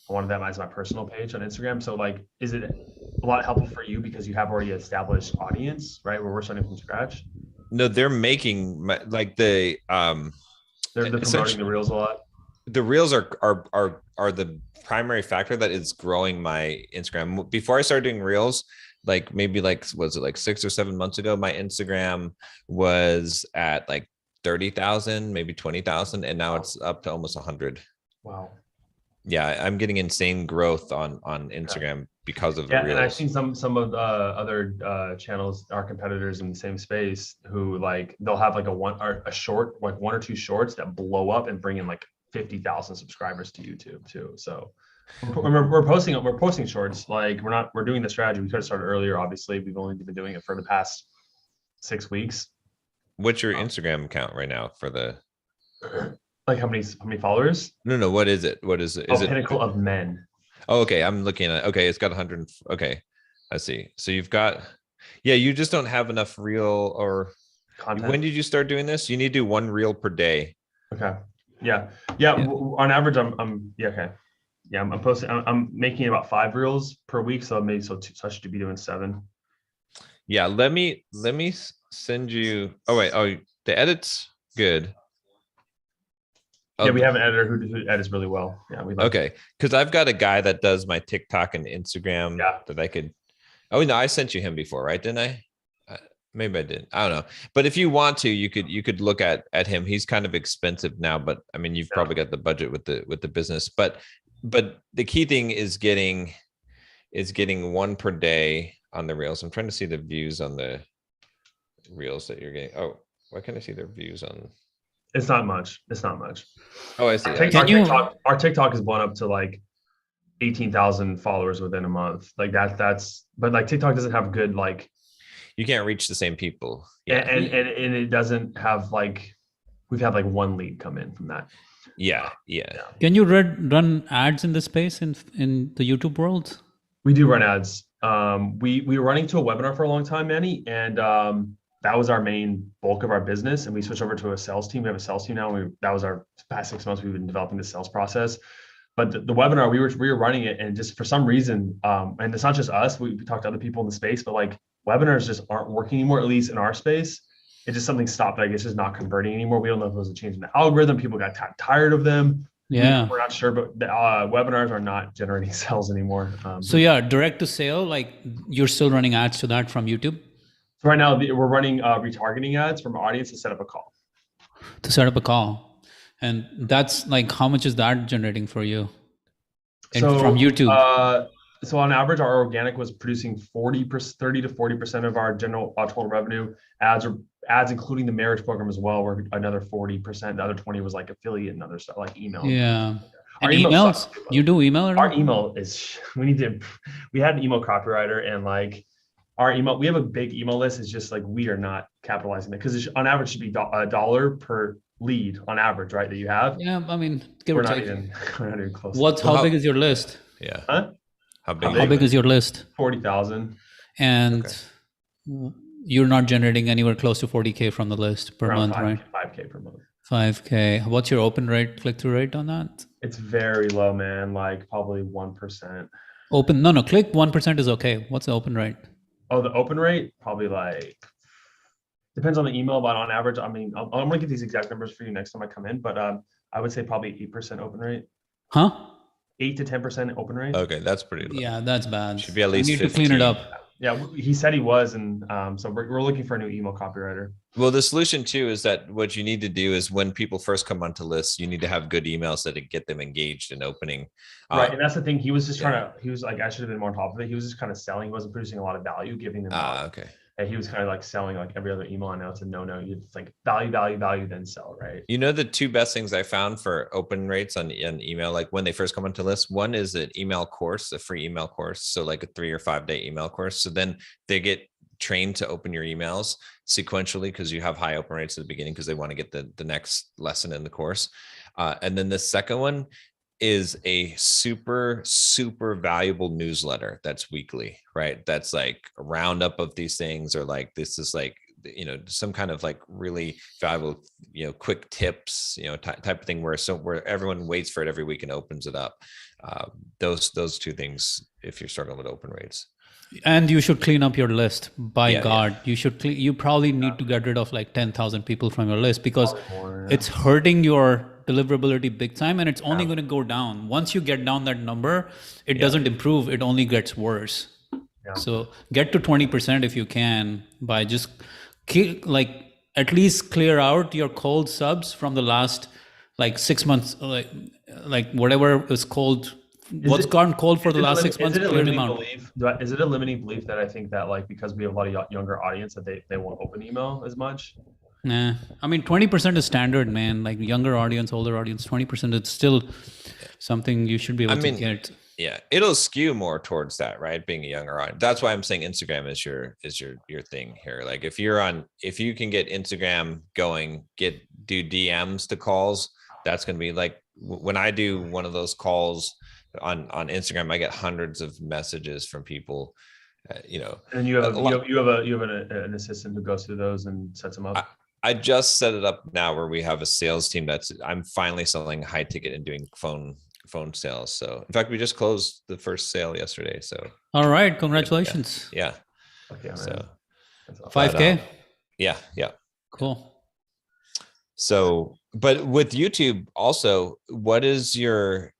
Speaker 2: I wanted that as my personal page on Instagram. So like, is it a lot helpful for you because you have already established audience, right? Where we're starting from scratch.
Speaker 1: No, they're making like
Speaker 2: they're promoting the reels a lot.
Speaker 1: The reels are the primary factor that is growing my Instagram. Before I started doing reels, like maybe like, was it like 6 or 7 months ago, my Instagram was at like 30,000, maybe 20,000, and now it's up to almost 100.
Speaker 2: Wow.
Speaker 1: Yeah, I'm getting insane growth on Instagram because of the reels.
Speaker 2: And I've seen some of the other channels, our competitors in the same space, who like they'll have like a short, like 1 or 2 shorts that blow up and bring in like 50,000 subscribers to YouTube too. So we're posting shorts. Like we're doing the strategy. We could have started earlier. Obviously, we've only been doing it for the past 6 weeks.
Speaker 1: What's your Instagram account right now for the?
Speaker 2: Like how many followers?
Speaker 1: No. What is it? What is it? Is it
Speaker 2: Pinnacle of Men?
Speaker 1: Oh, okay. I'm looking at. Okay, it's got 100. Okay, I see. So you've got. Yeah, you just don't have enough reel or content. When did you start doing this? You need to do 1 reel per day.
Speaker 2: Okay. Yeah. On average, I'm okay. Yeah, I'm posting. I'm making about 5 reels per week, so maybe so I should be doing 7.
Speaker 1: Yeah, let me send you. Oh wait, the edit's good.
Speaker 2: Yeah, we have an editor who edits really well. Yeah,
Speaker 1: okay, because I've got a guy that does my TikTok and Instagram that I could. Oh no, I sent you him before, right? Didn't I? Maybe I didn't. I don't know. But if you want to, you could look at him. He's kind of expensive now, but I mean, you've probably got the budget with the business. But the key thing is getting 1 per day on the reels. I'm trying to see the views on the reels that you're getting. Oh, why can't I see their views on?
Speaker 2: It's not much.
Speaker 1: Oh, I see.
Speaker 2: Our TikTok is blown up to like 18,000 followers within a month. Like but like TikTok doesn't have good like.
Speaker 1: You can't reach the same people.
Speaker 2: Yeah. And it doesn't have like, we've had like 1 lead come in from that.
Speaker 1: Yeah.
Speaker 3: Can you run ads in this space in the YouTube world?
Speaker 2: We do run ads. We were running to a webinar for a long time, Manny, and that was our main bulk of our business. And we switched over to a sales team. We have a sales team now. That was our past 6 months. We've been developing the sales process. But the webinar, we were running it, and just for some reason, and it's not just us. We talked to other people in the space, but like webinars just aren't working anymore, at least in our space. It just something stopped. Like it's just not converting anymore. We don't know if it was a change in the algorithm. People got tired of them.
Speaker 3: Yeah,
Speaker 2: we're not sure, but the webinars are not generating sales anymore.
Speaker 3: So yeah, direct to sale, like you're still running ads to that from YouTube?
Speaker 2: So right now we're running retargeting ads from our audience to set up a call.
Speaker 3: And that's like, how much is that generating for you
Speaker 2: from
Speaker 3: YouTube?
Speaker 2: So on average, our organic was producing 30 to 40% of our general total revenue. Ads, including the marriage program as well, were another 40%. The other 20 was like affiliate and other stuff like email.
Speaker 3: Yeah. And emails? You do email?
Speaker 2: Our email is, we had an email copywriter, and like our email, we have a big email list. It's just like, we are not capitalizing it because on average should be $1 per lead on average, right? That you have.
Speaker 3: Yeah. I mean,
Speaker 2: we're not even close.
Speaker 3: How big is your list?
Speaker 1: Yeah.
Speaker 2: Huh?
Speaker 1: How big
Speaker 3: is your list?
Speaker 2: 40,000.
Speaker 3: And you're not generating anywhere close to 40K from the list per month, right?
Speaker 2: 5K per month.
Speaker 3: 5K. What's your open rate, click-through rate on that?
Speaker 2: It's very low, man. Like probably 1%.
Speaker 3: Click 1% is okay. What's the open rate?
Speaker 2: Oh, the open rate? Probably like, depends on the email, but on average, I mean, I'm gonna get these exact numbers for you next time I come in, but I would say probably 8% open rate.
Speaker 3: Huh?
Speaker 2: 8 to 10% open rate.
Speaker 1: Okay, that's pretty low.
Speaker 3: Yeah, that's bad.
Speaker 1: Should be at
Speaker 3: You
Speaker 1: least
Speaker 3: need
Speaker 1: 15.
Speaker 3: to clean it up.
Speaker 2: Yeah, he said he was, and so we're looking for a new email copywriter.
Speaker 1: Well, the solution too is that what you need to do is when people first come onto lists, you need to have good emails that get them engaged in opening.
Speaker 2: Right, and that's the thing. He was just trying to. He was like, I should have been more on top of it. He was just kind of selling. He wasn't producing a lot of value, giving them.
Speaker 1: Okay.
Speaker 2: And he was kind of like selling like every other email I know. It's a no. You think value, value, value, then sell, right?
Speaker 1: You know, the two best things I found for open rates on email, like when they first come onto lists, one is an email course, a free email course. So like a 3 or 5 day email course. So then they get trained to open your emails sequentially because you have high open rates at the beginning because they want to get the next lesson in the course. And then the second one is a super, super valuable newsletter that's weekly, right? That's like a roundup of these things, or like, this is like, you know, some kind of like really valuable, you know, quick tips, you know, type of thing where everyone waits for it every week and opens it up. Those two things, if you're struggling with open rates.
Speaker 3: And you should clean up your list. By God,
Speaker 1: yeah.
Speaker 3: you should you probably need to get rid of like 10,000 people from your list, because
Speaker 2: More,
Speaker 3: it's hurting your deliverability big time, and it's only going to go down. Once you get down that number, it doesn't improve, it only gets worse. So get to 20% if you can, by just like at least clear out your cold subs from the last like 6 months, like whatever is cold. What's gone cold for the last 6 months? Clear them out.
Speaker 2: Is it a limiting belief that I think that like because we have a lot of younger audience that they won't open email as much?
Speaker 3: Nah, I mean 20% is standard, man. Like younger audience, older audience, 20% is still something you should be able to get.
Speaker 1: Yeah, it'll skew more towards that, right? Being a younger audience. That's why I'm saying Instagram is your thing here. Like if you can get Instagram going, do DMs to calls, that's going to be like when I do one of those calls on Instagram, I get hundreds of messages from people, you know.
Speaker 2: And you have an assistant who goes through those and sets them up.
Speaker 1: I just set it up now where we have a sales team I'm finally selling high ticket and doing phone sales. So in fact, we just closed the first sale yesterday. So
Speaker 3: all right, congratulations.
Speaker 1: Yeah.
Speaker 2: Okay.
Speaker 1: So
Speaker 3: 5K.
Speaker 1: Yeah.
Speaker 3: Cool.
Speaker 1: So, but with YouTube also, what is your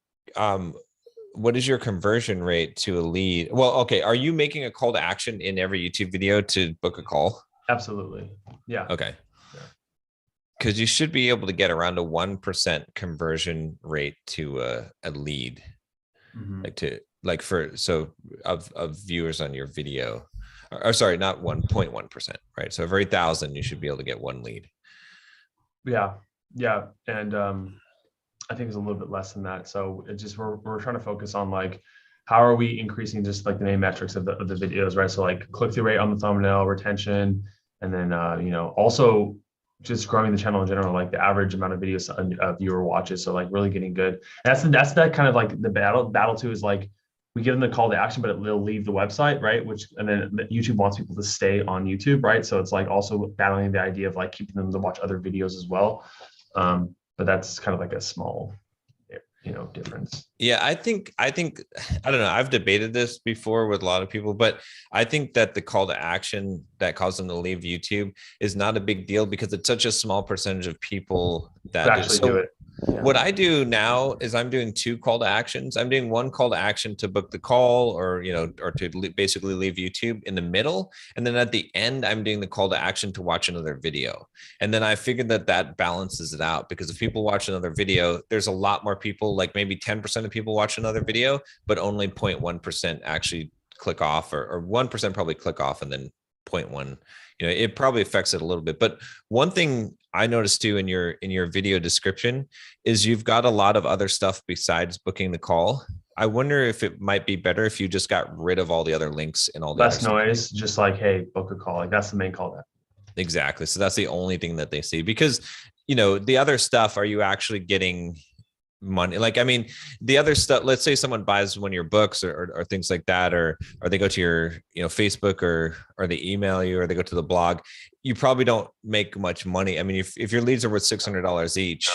Speaker 1: conversion rate to a lead? Well, okay. Are you making a call to action in every YouTube video to book a call?
Speaker 2: Absolutely. Yeah.
Speaker 1: Okay. Because you should be able to get around a 1% conversion rate to a lead, of viewers on your video, or sorry, not 1.1%, right? So every 1,000, you should be able to get one lead.
Speaker 2: Yeah, and I think it's a little bit less than that. So it just we're trying to focus on like how are we increasing just like the main metrics of the videos, right? So like click-through rate on the thumbnail, retention, and then also just growing the channel in general, like the average amount of videos a viewer watches. So like really getting good. And that's that kind of like the battle too, is like we give them the call to action, but they'll leave the website, right? And then YouTube wants people to stay on YouTube, right? So it's like also battling the idea of like keeping them to watch other videos as well. But that's kind of like a small, difference.
Speaker 1: Yeah, I think I don't know. I've debated this before with a lot of people, but I think that the call to action that caused them to leave YouTube is not a big deal because it's such a small percentage of people that
Speaker 2: actually do it. Yeah.
Speaker 1: What I do now is I'm doing 2 call to actions. I'm doing one call to action to book the call or to basically leave YouTube in the middle. And then at the end, I'm doing the call to action to watch another video. And then I figured that balances it out because if people watch another video, there's a lot more people, like maybe 10% of people watch another video, but only 0.1% actually click off or 1% probably click off and then 0.1, it probably affects it a little bit. But one thing I noticed too in your video description is you've got a lot of other stuff besides booking the call. I wonder if it might be better if you just got rid of all the other links and all the
Speaker 2: less noise, just like, hey, book a call. Like that's the main call to.
Speaker 1: Exactly. So that's the only thing that they see because, the other stuff, are you actually getting money? Like, I mean, the other stuff, let's say someone buys one of your books or things like that, or they go to your, Facebook or they email you or they go to the blog, you probably don't make much money. I mean, if your leads are worth $600 each,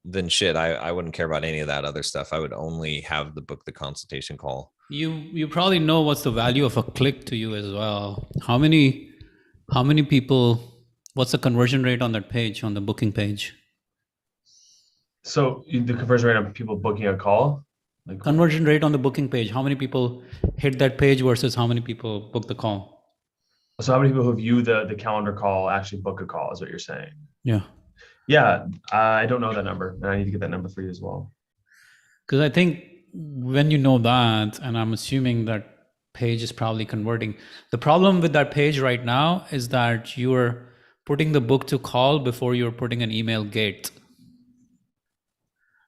Speaker 1: then shit, I wouldn't care about any of that other stuff. I would only have the consultation call.
Speaker 3: You probably know what's the value of a click to you as well. How many people, what's the conversion rate on that page, on the booking page?
Speaker 2: So the conversion rate of people booking a call? Like
Speaker 3: Conversion rate on the booking page. How many people hit that page versus how many people book the call?
Speaker 2: so how many people who view the calendar call actually book a call is what you're saying?
Speaker 3: Yeah.
Speaker 2: Yeah, I don't know that number, and I need to get that number for you as well.
Speaker 3: Because I think when you know that, and I'm assuming that page is probably converting, the problem with that page right now is that you're putting the book to call before you're putting an email gate.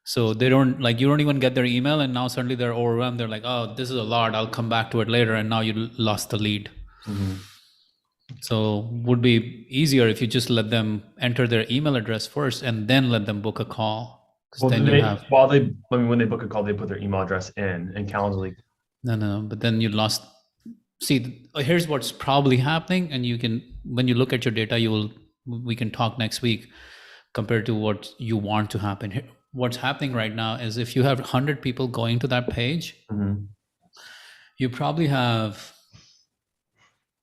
Speaker 3: So they don't like, you don't even get their email, and now suddenly they're overwhelmed. They're like, oh, this is a lot. I'll come back to it later. And now you lost the lead.
Speaker 2: Mm-hmm.
Speaker 3: So would be easier if you just let them enter their email address first and then let them book a call.
Speaker 2: Well,
Speaker 3: Then you have
Speaker 2: when they book a call, they put their email address in, and Calendly.
Speaker 3: no. But then you lost. See, here's what's probably happening, and you can, when you look at your data, we can talk next week compared to what you want to happen. What's happening right now is if you have 100 people going to that page,
Speaker 2: Mm-hmm.
Speaker 3: you probably have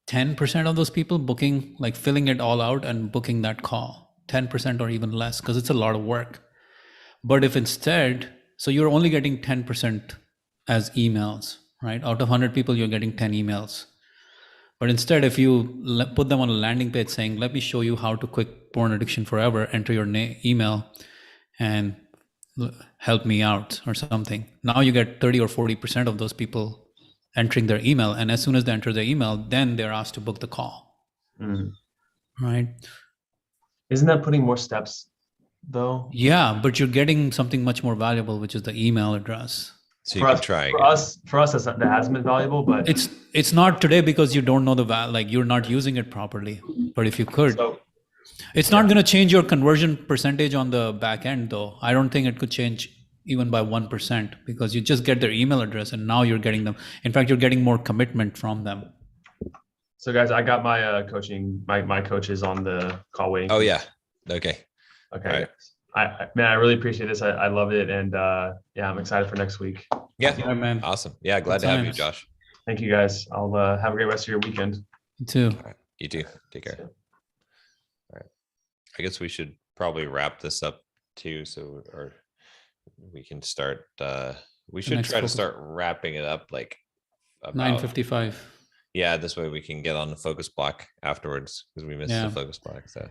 Speaker 3: 10% of those people booking, like filling it all out and booking that call, 10% or even less, because it's a lot of work. But if instead, so you're only getting 10% as emails, right? Out of 100 people, you're getting 10 emails. But instead, if you put them on a landing page saying, let me show you how to quit porn addiction forever, enter your email and help me out or something. Now you get 30 or 40% of those people entering their email. And as soon as they enter their email, then they're asked to book the call. Right?
Speaker 2: Isn't that putting more steps though?
Speaker 3: Yeah, but you're getting something much more valuable, which is the email address.
Speaker 1: So you can try.
Speaker 2: For us, that hasn't been valuable, but
Speaker 3: it's not today because you don't know like you're not using it properly. But if you could, it's not going to change your conversion percentage on the back end, though. I don't think it could change even by 1% because you just get their email address and now you're getting them. In fact, you're getting more commitment from them.
Speaker 2: So guys, I got my coaching, my coaches on the call waiting.
Speaker 1: Oh yeah. Okay.
Speaker 2: Okay. Right. I really appreciate this. I love it. And I'm excited for next week.
Speaker 1: Yeah,
Speaker 3: man.
Speaker 1: Awesome. Yeah. Glad to have you, Josh.
Speaker 2: Thank you guys. I'll have a great rest of your weekend.
Speaker 3: You too.
Speaker 1: All right. You too. Take care. All right. I guess we should probably wrap this up too. So, or we can start, we should try to start wrapping it up like about
Speaker 3: 9:55.
Speaker 1: Yeah, this way we can get on the focus block afterwards because we missed the focus block.
Speaker 3: So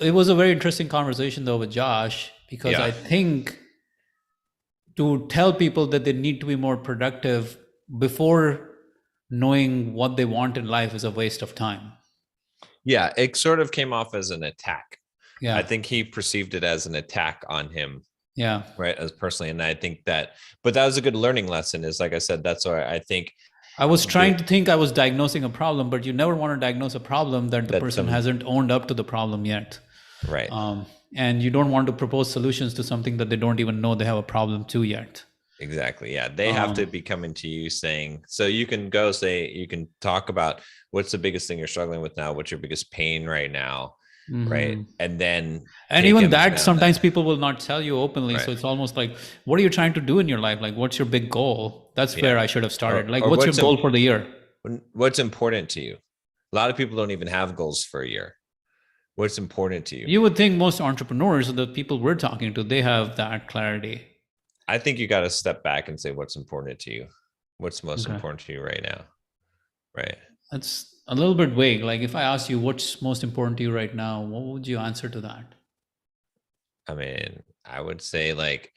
Speaker 3: it was a very interesting conversation though with Josh, because I think to tell people that they need to be more productive before knowing what they want in life is a waste of time.
Speaker 1: Yeah, it sort of came off as an attack.
Speaker 3: Yeah,
Speaker 1: I think he perceived it as an attack on him.
Speaker 3: Yeah.
Speaker 1: Right. As personally. And I think that, but that was a good learning lesson is like I said, that's why I think
Speaker 3: I was trying to think I was diagnosing a problem, but you never want to diagnose a problem that the person hasn't owned up to the problem yet.
Speaker 1: Right.
Speaker 3: And you don't want to propose solutions to something that they don't even know they have a problem to yet.
Speaker 1: Exactly. Yeah. They have to be coming to you saying, so you can go say, you can talk about what's the biggest thing you're struggling with now? What's your biggest pain right now? Mm-hmm. Right. And then,
Speaker 3: and even that sometimes people will not tell you openly. Right. So it's almost like, what are you trying to do in your life? Like, what's your big goal? That's where I should have started. Like, what's your goal for the year?
Speaker 1: What's important to you? A lot of people don't even have goals for a year. What's important to you?
Speaker 3: You would think most entrepreneurs, the people we're talking to, they have that clarity.
Speaker 1: I think you got to step back and say, what's important to you? What's most important to you right now? Right.
Speaker 3: That's a little bit vague. Like if I asked you what's most important to you right now, what would you answer to that?
Speaker 1: I mean, I would say like,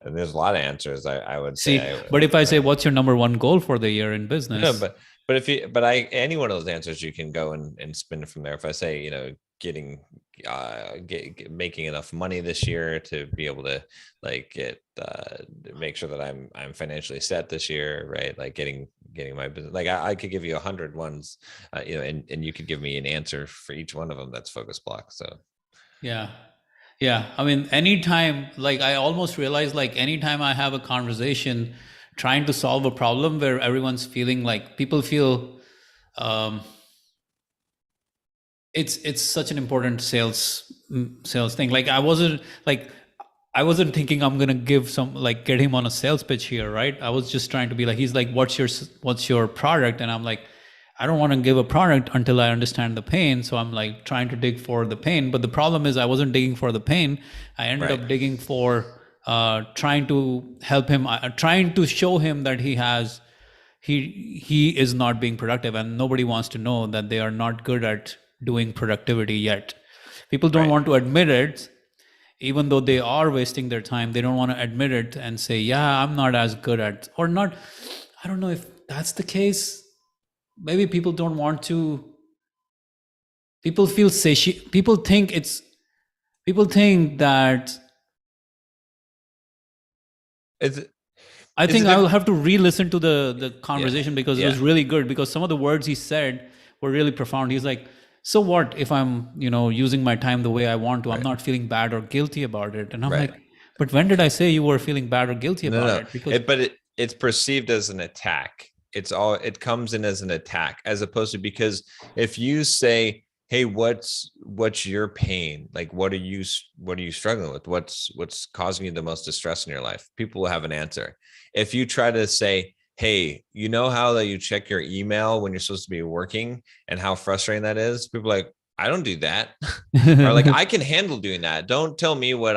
Speaker 1: there's a lot of answers. I would say.
Speaker 3: But if I say, what's your number one goal for the year in business?
Speaker 1: No, but any one of those answers you can go and spin it from there. If I say, making enough money this year to be able to like make sure that I'm financially set this year, right? Like getting my business, like I could give you 100 ones, and you could give me an answer for each one of them. That's focus block. So yeah. I mean, anytime, like I almost realize like anytime I have a conversation trying to solve a problem where everyone's feeling like people feel, it's such an important sales thing. Like I wasn't thinking I'm going to get him on a sales pitch here. Right. I was just trying to be like, he's like, what's your product? And I'm like, I don't want to give a product until I understand the pain. So I'm like trying to dig for the pain. But the problem is I wasn't digging for the pain. I ended up digging for
Speaker 3: trying to help him, trying to show him that he is not being productive, and nobody wants to know that they are not good at doing productivity yet. People don't
Speaker 1: Right.
Speaker 3: want to admit it, even though they are wasting their time. They don't want to admit it and say, yeah, I'm not as good at, or not. I don't know if that's the case. Maybe people don't want to, people feel people think that,
Speaker 1: Is it,
Speaker 3: I
Speaker 1: is
Speaker 3: think
Speaker 1: it
Speaker 3: I
Speaker 1: diff-
Speaker 3: will have to re-listen to the conversation, because it was
Speaker 1: yeah.
Speaker 3: really good, because some of the words he said were really profound. He's like, so what if I'm, using my time the way I want to? I'm
Speaker 1: Right.
Speaker 3: not feeling bad or guilty about it. And I'm
Speaker 1: Right.
Speaker 3: like, but when did I say you were feeling bad or guilty
Speaker 1: No,
Speaker 3: about
Speaker 1: no.
Speaker 3: it? Because
Speaker 1: It's perceived as an attack. It comes in as an attack, as opposed to, because if you say, hey, what's your pain? Like, what are you struggling with? What's causing you the most distress in your life? People will have an answer. If you try to say, hey, you know how that you check your email when you're supposed to be working and how frustrating that is? People are like, I don't do that. Or like, I can handle doing that. Don't tell me what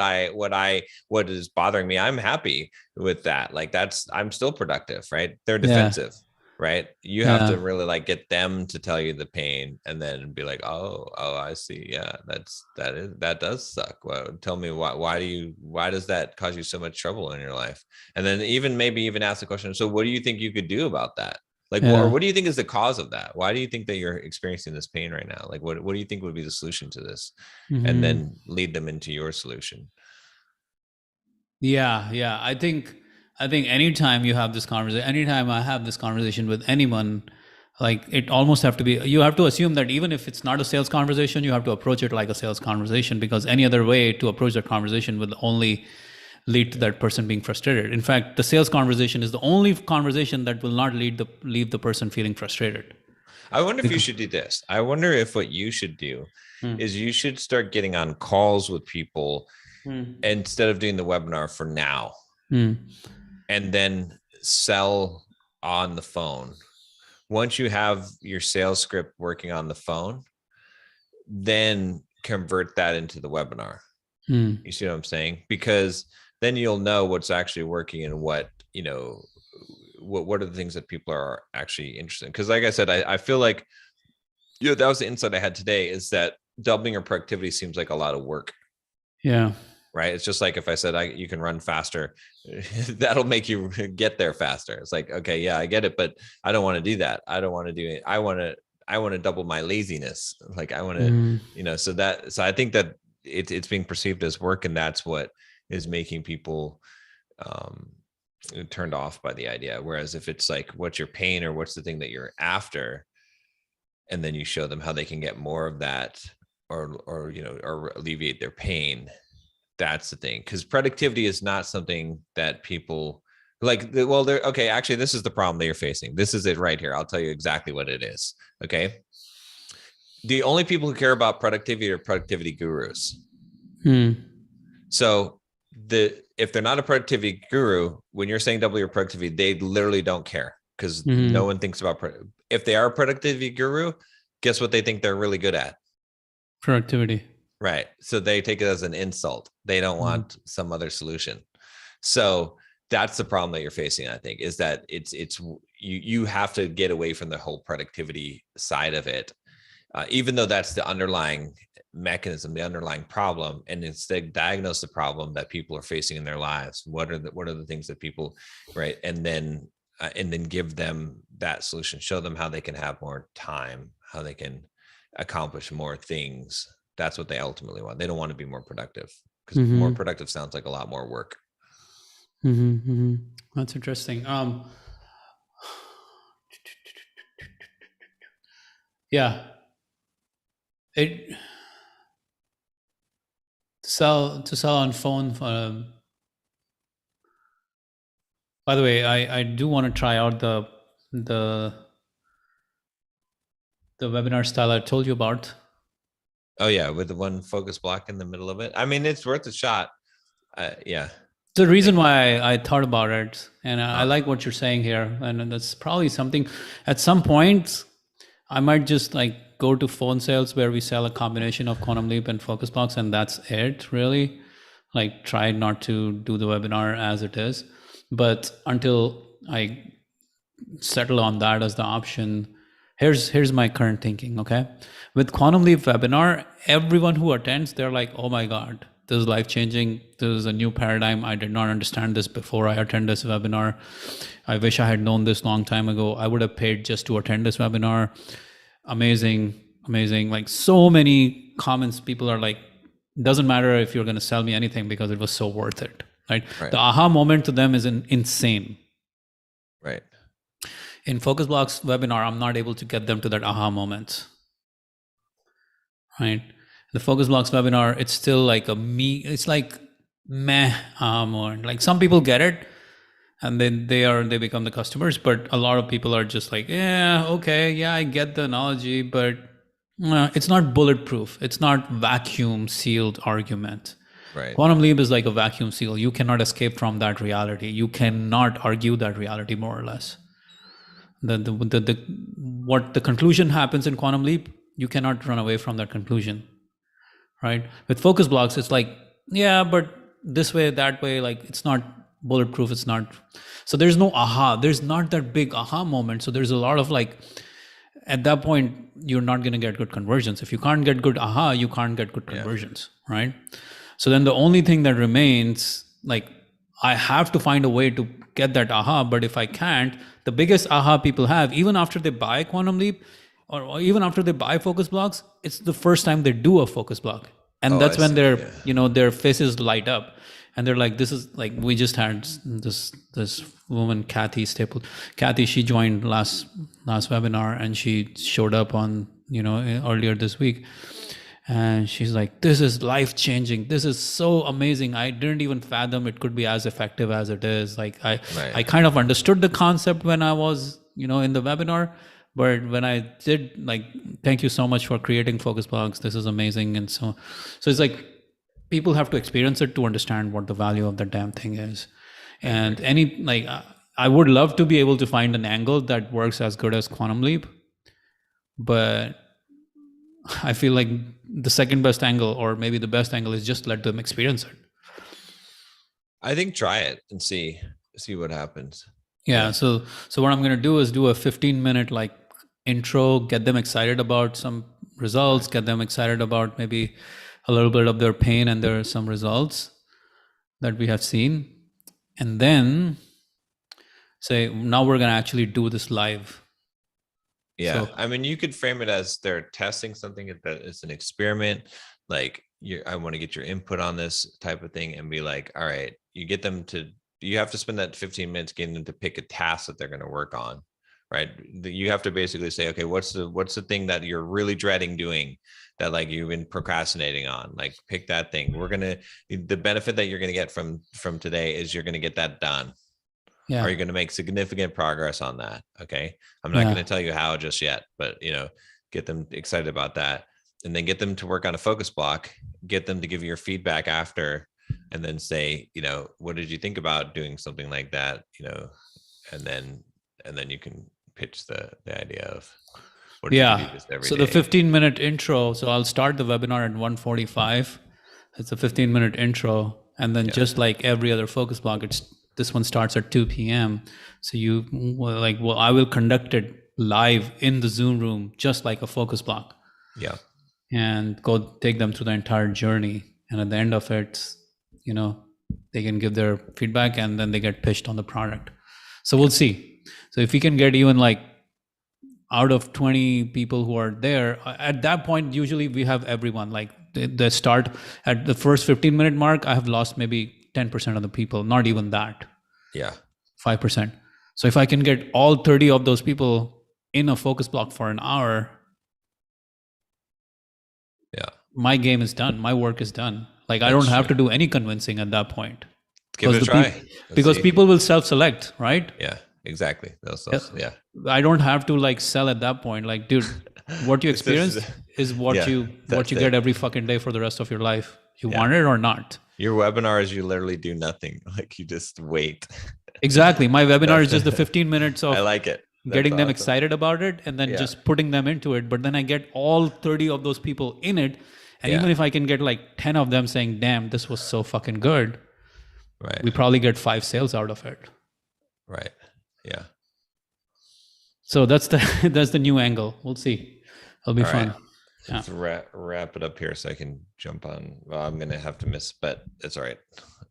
Speaker 1: is bothering me. I'm happy with that. Like, I'm still productive, right? They're
Speaker 3: yeah,
Speaker 1: defensive, right? You have
Speaker 3: yeah,
Speaker 1: to really like get them to tell you the pain, and then be like, oh, I see. Yeah, that does suck. Well, tell me why does that cause you so much trouble in your life? And then maybe even ask the question, so what do you think you could do about that? Like,
Speaker 3: yeah.
Speaker 1: what do you think is the cause of that? Why do you think that you're experiencing this pain right now? Like, what do you think would be the solution to this? And
Speaker 3: Hmm.
Speaker 1: then lead them into your solution.
Speaker 3: Yeah, yeah. I think anytime you have this conversation, anytime I have this conversation with anyone, like, it almost have to be, you have to assume that even if it's not a sales conversation, you have to approach it like a sales conversation, because any other way to approach that conversation will only lead to that person being frustrated. In fact, the sales conversation is the only conversation that will not leave the person feeling frustrated.
Speaker 1: I wonder if you
Speaker 3: Because,
Speaker 1: should do this. I wonder if what you should do
Speaker 3: hmm,
Speaker 1: is you should start getting on calls with people
Speaker 3: hmm,
Speaker 1: instead of doing the webinar for now,
Speaker 3: hmm,
Speaker 1: and then sell on the phone. Once you have your sales script working on the phone, then convert that into the webinar.
Speaker 3: hmm.
Speaker 1: You see what I'm saying? Because then you'll know what's actually working and what are the things that people are actually interested in. Because like I said, I feel like that was the insight I had today, is that doubling your productivity seems like a lot of work.
Speaker 3: Yeah.
Speaker 1: Right. It's just like if I said you can run faster, that'll make you get there faster. It's like, okay, yeah, I get it, but I don't want to do that. I don't want to do it. I want to double my laziness. Like, I want to,
Speaker 3: Hmm.
Speaker 1: so I think that it's being perceived as work, and that's what is making people um turned off by the idea. Whereas if it's like, what's your pain, or what's the thing that you're after, and then you show them how they can get more of that, or alleviate their pain. That's the thing, because productivity is not something that people like. Well, they're okay. Actually, this is the problem that you're facing. This is it right here. I'll tell you exactly what it is. Okay. The only people who care about productivity are productivity gurus.
Speaker 3: Hmm.
Speaker 1: So if they're not a productivity guru, when you're saying double your productivity, they literally don't care, because no
Speaker 3: Hmm.
Speaker 1: one thinks about if they are a productivity guru, guess what they think they're really good at?
Speaker 3: Productivity.
Speaker 1: Right. So they take it as an insult. They don't
Speaker 3: Hmm.
Speaker 1: want some other solution. So that's the problem that you're facing, I think, is that it's you have to get away from the whole productivity side of it, even though that's the underlying mechanism, the underlying problem, and instead diagnose the problem that people are facing in their lives. What are the things that people, right? And then give them that solution, show them how they can have more time, how they can accomplish more things. That's what they ultimately want. They don't want to be more productive, because more
Speaker 3: Hmm.
Speaker 1: productive sounds like a lot more work.
Speaker 3: Hmm. Hmm. That's interesting. Yeah. It to sell on phone. By the way, I do want to try out the the webinar style I told you about.
Speaker 1: Oh yeah, with the one focus block in the middle of it. I mean, it's worth a shot. Yeah.
Speaker 3: The reason
Speaker 1: Like,
Speaker 3: why I thought about it, and I
Speaker 1: uh,
Speaker 3: like what you're saying here, and that's probably something. At some point, I might just like go to phone sales where we sell a combination of Quantum Leap and Focus Blocks, and that's it, really. like try not to do the webinar as it is. But until I settle on that as the option, here's my current thinking. Okay, with Quantum Leap webinar, everyone who attends, they're like, oh my god, this is life changing, this is a new paradigm, I did not understand this before I attend this webinar, I wish I had known this long time ago, I would have paid just to attend this webinar. Amazing, like so many comments, people are like, doesn't matter if you're going to sell me anything because it was so worth it, right? The aha moment to them is insane.
Speaker 1: Right.
Speaker 3: In Focus Blocks webinar, I'm not able to get them to that aha moment, right? The Focus Blocks webinar, it's still like it's like meh aha moment. Like some people get it and then they become the customers, but a lot of people are just like, yeah, okay, yeah, I get the analogy, but it's not bulletproof. It's not vacuum sealed argument.
Speaker 1: Right.
Speaker 3: Quantum Leap is like a vacuum seal. You cannot escape from that reality. You cannot argue that reality, more or less. What the conclusion happens in Quantum Leap, you cannot run away from that conclusion, right? With Focus Blocks, it's like, yeah, but this way, that way, like it's not bulletproof. It's not. So there's no aha. There's not that big aha moment. So there's a lot of like, at that point, you're not going to get good conversions. If you can't get good aha, you can't get good conversions, right? So then the only thing that remains, like, I have to find a way to get that aha. But if I can't, the biggest aha people have, even after they buy Quantum Leap or even after they buy Focus Blocks, it's the first time they do a Focus Block. And that's when their faces light up. And they're like, this is like, we just had this woman, Kathy Staple. Kathy, she joined last webinar and she showed up on, earlier this week. And she's like, this is life changing. This is so amazing. I didn't even fathom it could be as effective as it is. Like I kind of understood the concept when I was, in the webinar, but when I did, like, thank you so much for creating Focus Blocks. This is amazing. And so it's like, people have to experience it to understand what the value of the damn thing is. And I would love to be able to find an angle that works as good as Quantum Leap, but I feel like the second best angle, or maybe the best angle, is just let them experience it.
Speaker 1: I think try it and see what happens.
Speaker 3: Yeah. So what I'm going to do is do a 15-minute like intro, get them excited about some results, get them excited about maybe a little bit of their pain and there are some results that we have seen. And then say, now we're going to actually do this live.
Speaker 1: Yeah. So, I mean, you could frame it as they're testing something, that it's an experiment. Like I want to get your input on this type of thing, and be like, all right, you have to spend that 15 minutes getting them to pick a task that they're going to work on. Right. You have to basically say, okay, what's the thing that you're really dreading doing, that like you've been procrastinating on? Like, pick that thing. The benefit that you're going to get from today is you're going to get that done. Yeah. Are you going to make significant progress on that? Okay. I'm not going to tell you how just yet, but get them excited about that, and then get them to work on a focus block, get them to give you your feedback after, and then say, what did you think about doing something like that? And then you can pitch the idea of what do you do this every day?
Speaker 3: The 15-minute intro. So I'll start the webinar at 1:45. It's a 15-minute intro. And then just like every other focus block, this one starts at 2 p.m. So I will conduct it live in the Zoom room, just like a focus block.
Speaker 1: Yeah.
Speaker 3: And go take them through the entire journey. And at the end of it, they can give their feedback, and then they get pitched on the product. So we'll see. So if we can get even like out of 20 people who are there, at that point, usually we have everyone. Like the start at the first 15-minute mark, I have lost maybe 10% of the people, not even that.
Speaker 1: Yeah.
Speaker 3: 5%. So if I can get all 30 of those people in a focus block for an hour, my game is done. My work is done. Like I don't have to do any convincing at that point.
Speaker 1: Give it a try.
Speaker 3: Because people will self-select, right?
Speaker 1: Yeah, exactly.
Speaker 3: I don't have to like sell at that point. Like, dude, what you experience is what you get every fucking day for the rest of your life. You want it or not.
Speaker 1: Your webinar is you literally do nothing. Like you just wait.
Speaker 3: Exactly. My webinar is just the 15 minutes of
Speaker 1: I like it.
Speaker 3: Getting them excited about it, and then just putting them into it. But then I get all 30 of those people in it, And
Speaker 1: Yeah.
Speaker 3: even if I can get like 10 of them saying, damn, this was so fucking good,
Speaker 1: Right.
Speaker 3: we probably get 5 sales out of it.
Speaker 1: Right. Yeah.
Speaker 3: So that's the that's the new angle. We'll see. It'll be
Speaker 1: All
Speaker 3: fun.
Speaker 1: right.
Speaker 3: Yeah.
Speaker 1: Let's wrap it up here so I can jump on. Well, I'm going to have to miss, but it's all right.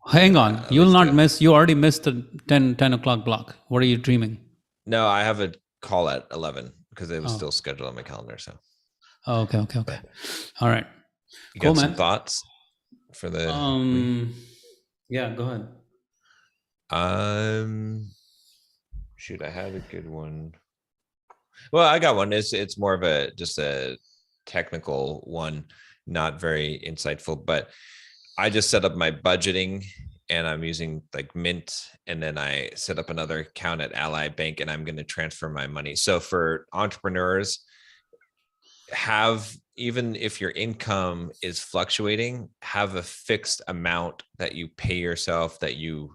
Speaker 3: Hang on.
Speaker 1: At
Speaker 3: You will
Speaker 1: least
Speaker 3: not
Speaker 1: do it.
Speaker 3: miss. You already missed the 10 o'clock block. What are you dreaming?
Speaker 1: No, I have a call at 11 because it was
Speaker 3: Oh.
Speaker 1: still scheduled on my calendar. So
Speaker 3: Oh, okay. All right.
Speaker 1: you
Speaker 3: Cool,
Speaker 1: got some
Speaker 3: man.
Speaker 1: thoughts for the week?
Speaker 3: Yeah, go ahead.
Speaker 1: Shoot, I had a good one. Well, I got one. It's more of just a technical one, not very insightful, but I just set up my budgeting and I'm using like Mint, and then I set up another account at Ally Bank and I'm going to transfer my money. So for entrepreneurs, even if your income is fluctuating, have a fixed amount that you pay yourself, that you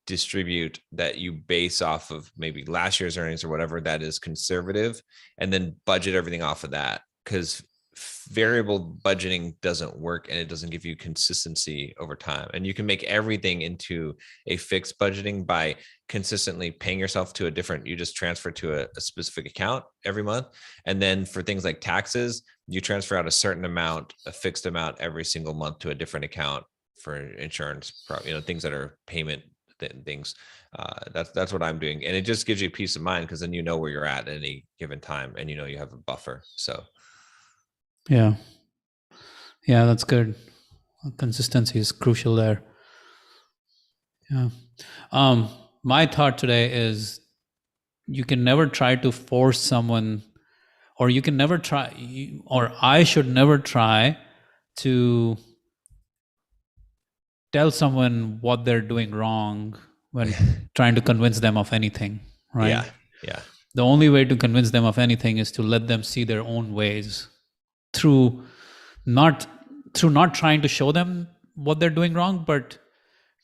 Speaker 1: distribute, that you base off of maybe last year's earnings or whatever that is conservative, and then budget everything off of that, because variable budgeting doesn't work and it doesn't give you consistency over time. And you can make everything into a fixed budgeting by consistently paying yourself to you just transfer to a specific account every month. And then for things like taxes, you transfer out a certain amount, a fixed amount every single month to a different account for insurance, things that are payment things. That's what I'm doing. And it just gives you peace of mind because then you know where you're at any given time and you have a buffer. So
Speaker 3: Yeah, that's good. Consistency is crucial there. Yeah. My thought today is you can never try to force someone, or you can never try, or I should never try to tell someone what they're doing wrong when trying to convince them of anything, right?
Speaker 1: Yeah.
Speaker 3: The only way to convince them of anything is to let them see their own ways through not trying to show them what they're doing wrong, but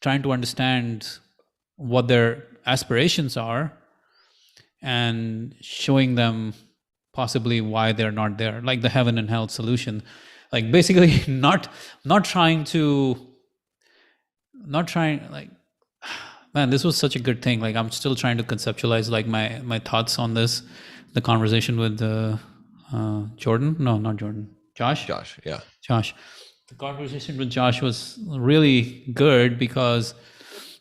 Speaker 3: trying to understand what their aspirations are and showing them possibly why they're not there, like the heaven and hell solution. Like basically not trying like, man, this was such a good thing. Like I'm still trying to conceptualize like my thoughts on this, the conversation with Jordan. No, not Jordan. Josh.
Speaker 1: Yeah.
Speaker 3: Josh. The conversation with Josh was really good because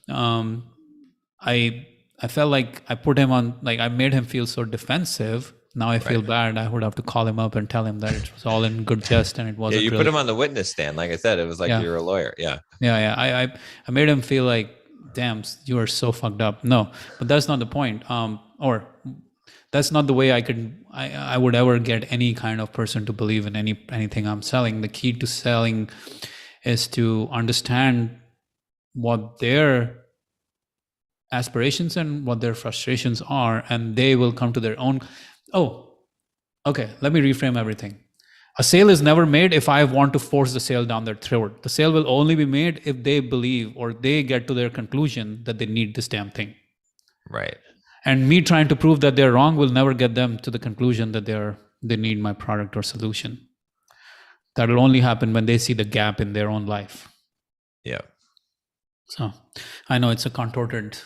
Speaker 3: I felt like I put him on, like I made him feel so defensive. Now I feel bad. I would have to call him up and tell him that it was all in good jest and it wasn't.
Speaker 1: Yeah, you
Speaker 3: really
Speaker 1: put him on the witness stand. Like I said, it was like you were a lawyer. Yeah.
Speaker 3: I made him feel like, damn, you are so fucked up. No, but that's not the point. Or that's not the way I would ever get any kind of person to believe in anything I'm selling. The key to selling is to understand what their aspirations and what their frustrations are, and they will come to their own. Oh, okay. Let me reframe everything. A sale is never made if I want to force the sale down their throat. The sale will only be made if they believe or they get to their conclusion that they need this damn thing.
Speaker 1: Right.
Speaker 3: And me trying to prove that they're wrong will never get them to the conclusion that they need my product or solution. That'll only happen when they see the gap in their own life.
Speaker 1: Yeah.
Speaker 3: So I know it's a contorted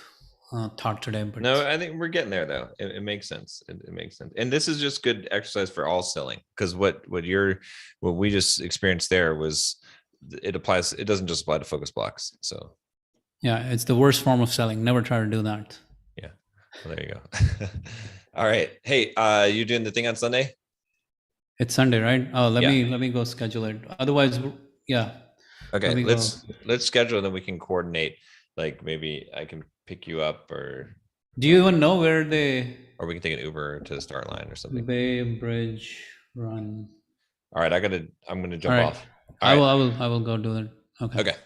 Speaker 3: thought today, but
Speaker 1: no, I think we're getting there though. It makes sense. It makes sense. And this is just good exercise for all selling, because what we just experienced there was it doesn't just apply to focus blocks. So
Speaker 3: yeah, it's the worst form of selling. Never try to do that.
Speaker 1: Yeah. Well, there you go. All right. Hey, you doing the thing on Sunday?
Speaker 3: It's Sunday, right? Oh, let me go schedule it. Otherwise, yeah.
Speaker 1: Okay, let's schedule and then we can coordinate. Like maybe I can pick you up, or
Speaker 3: do you even know where
Speaker 1: or we can take an Uber to the start line or something.
Speaker 3: Bay Bridge Run.
Speaker 1: All right, I'm gonna jump off.
Speaker 3: I will go do that. Okay.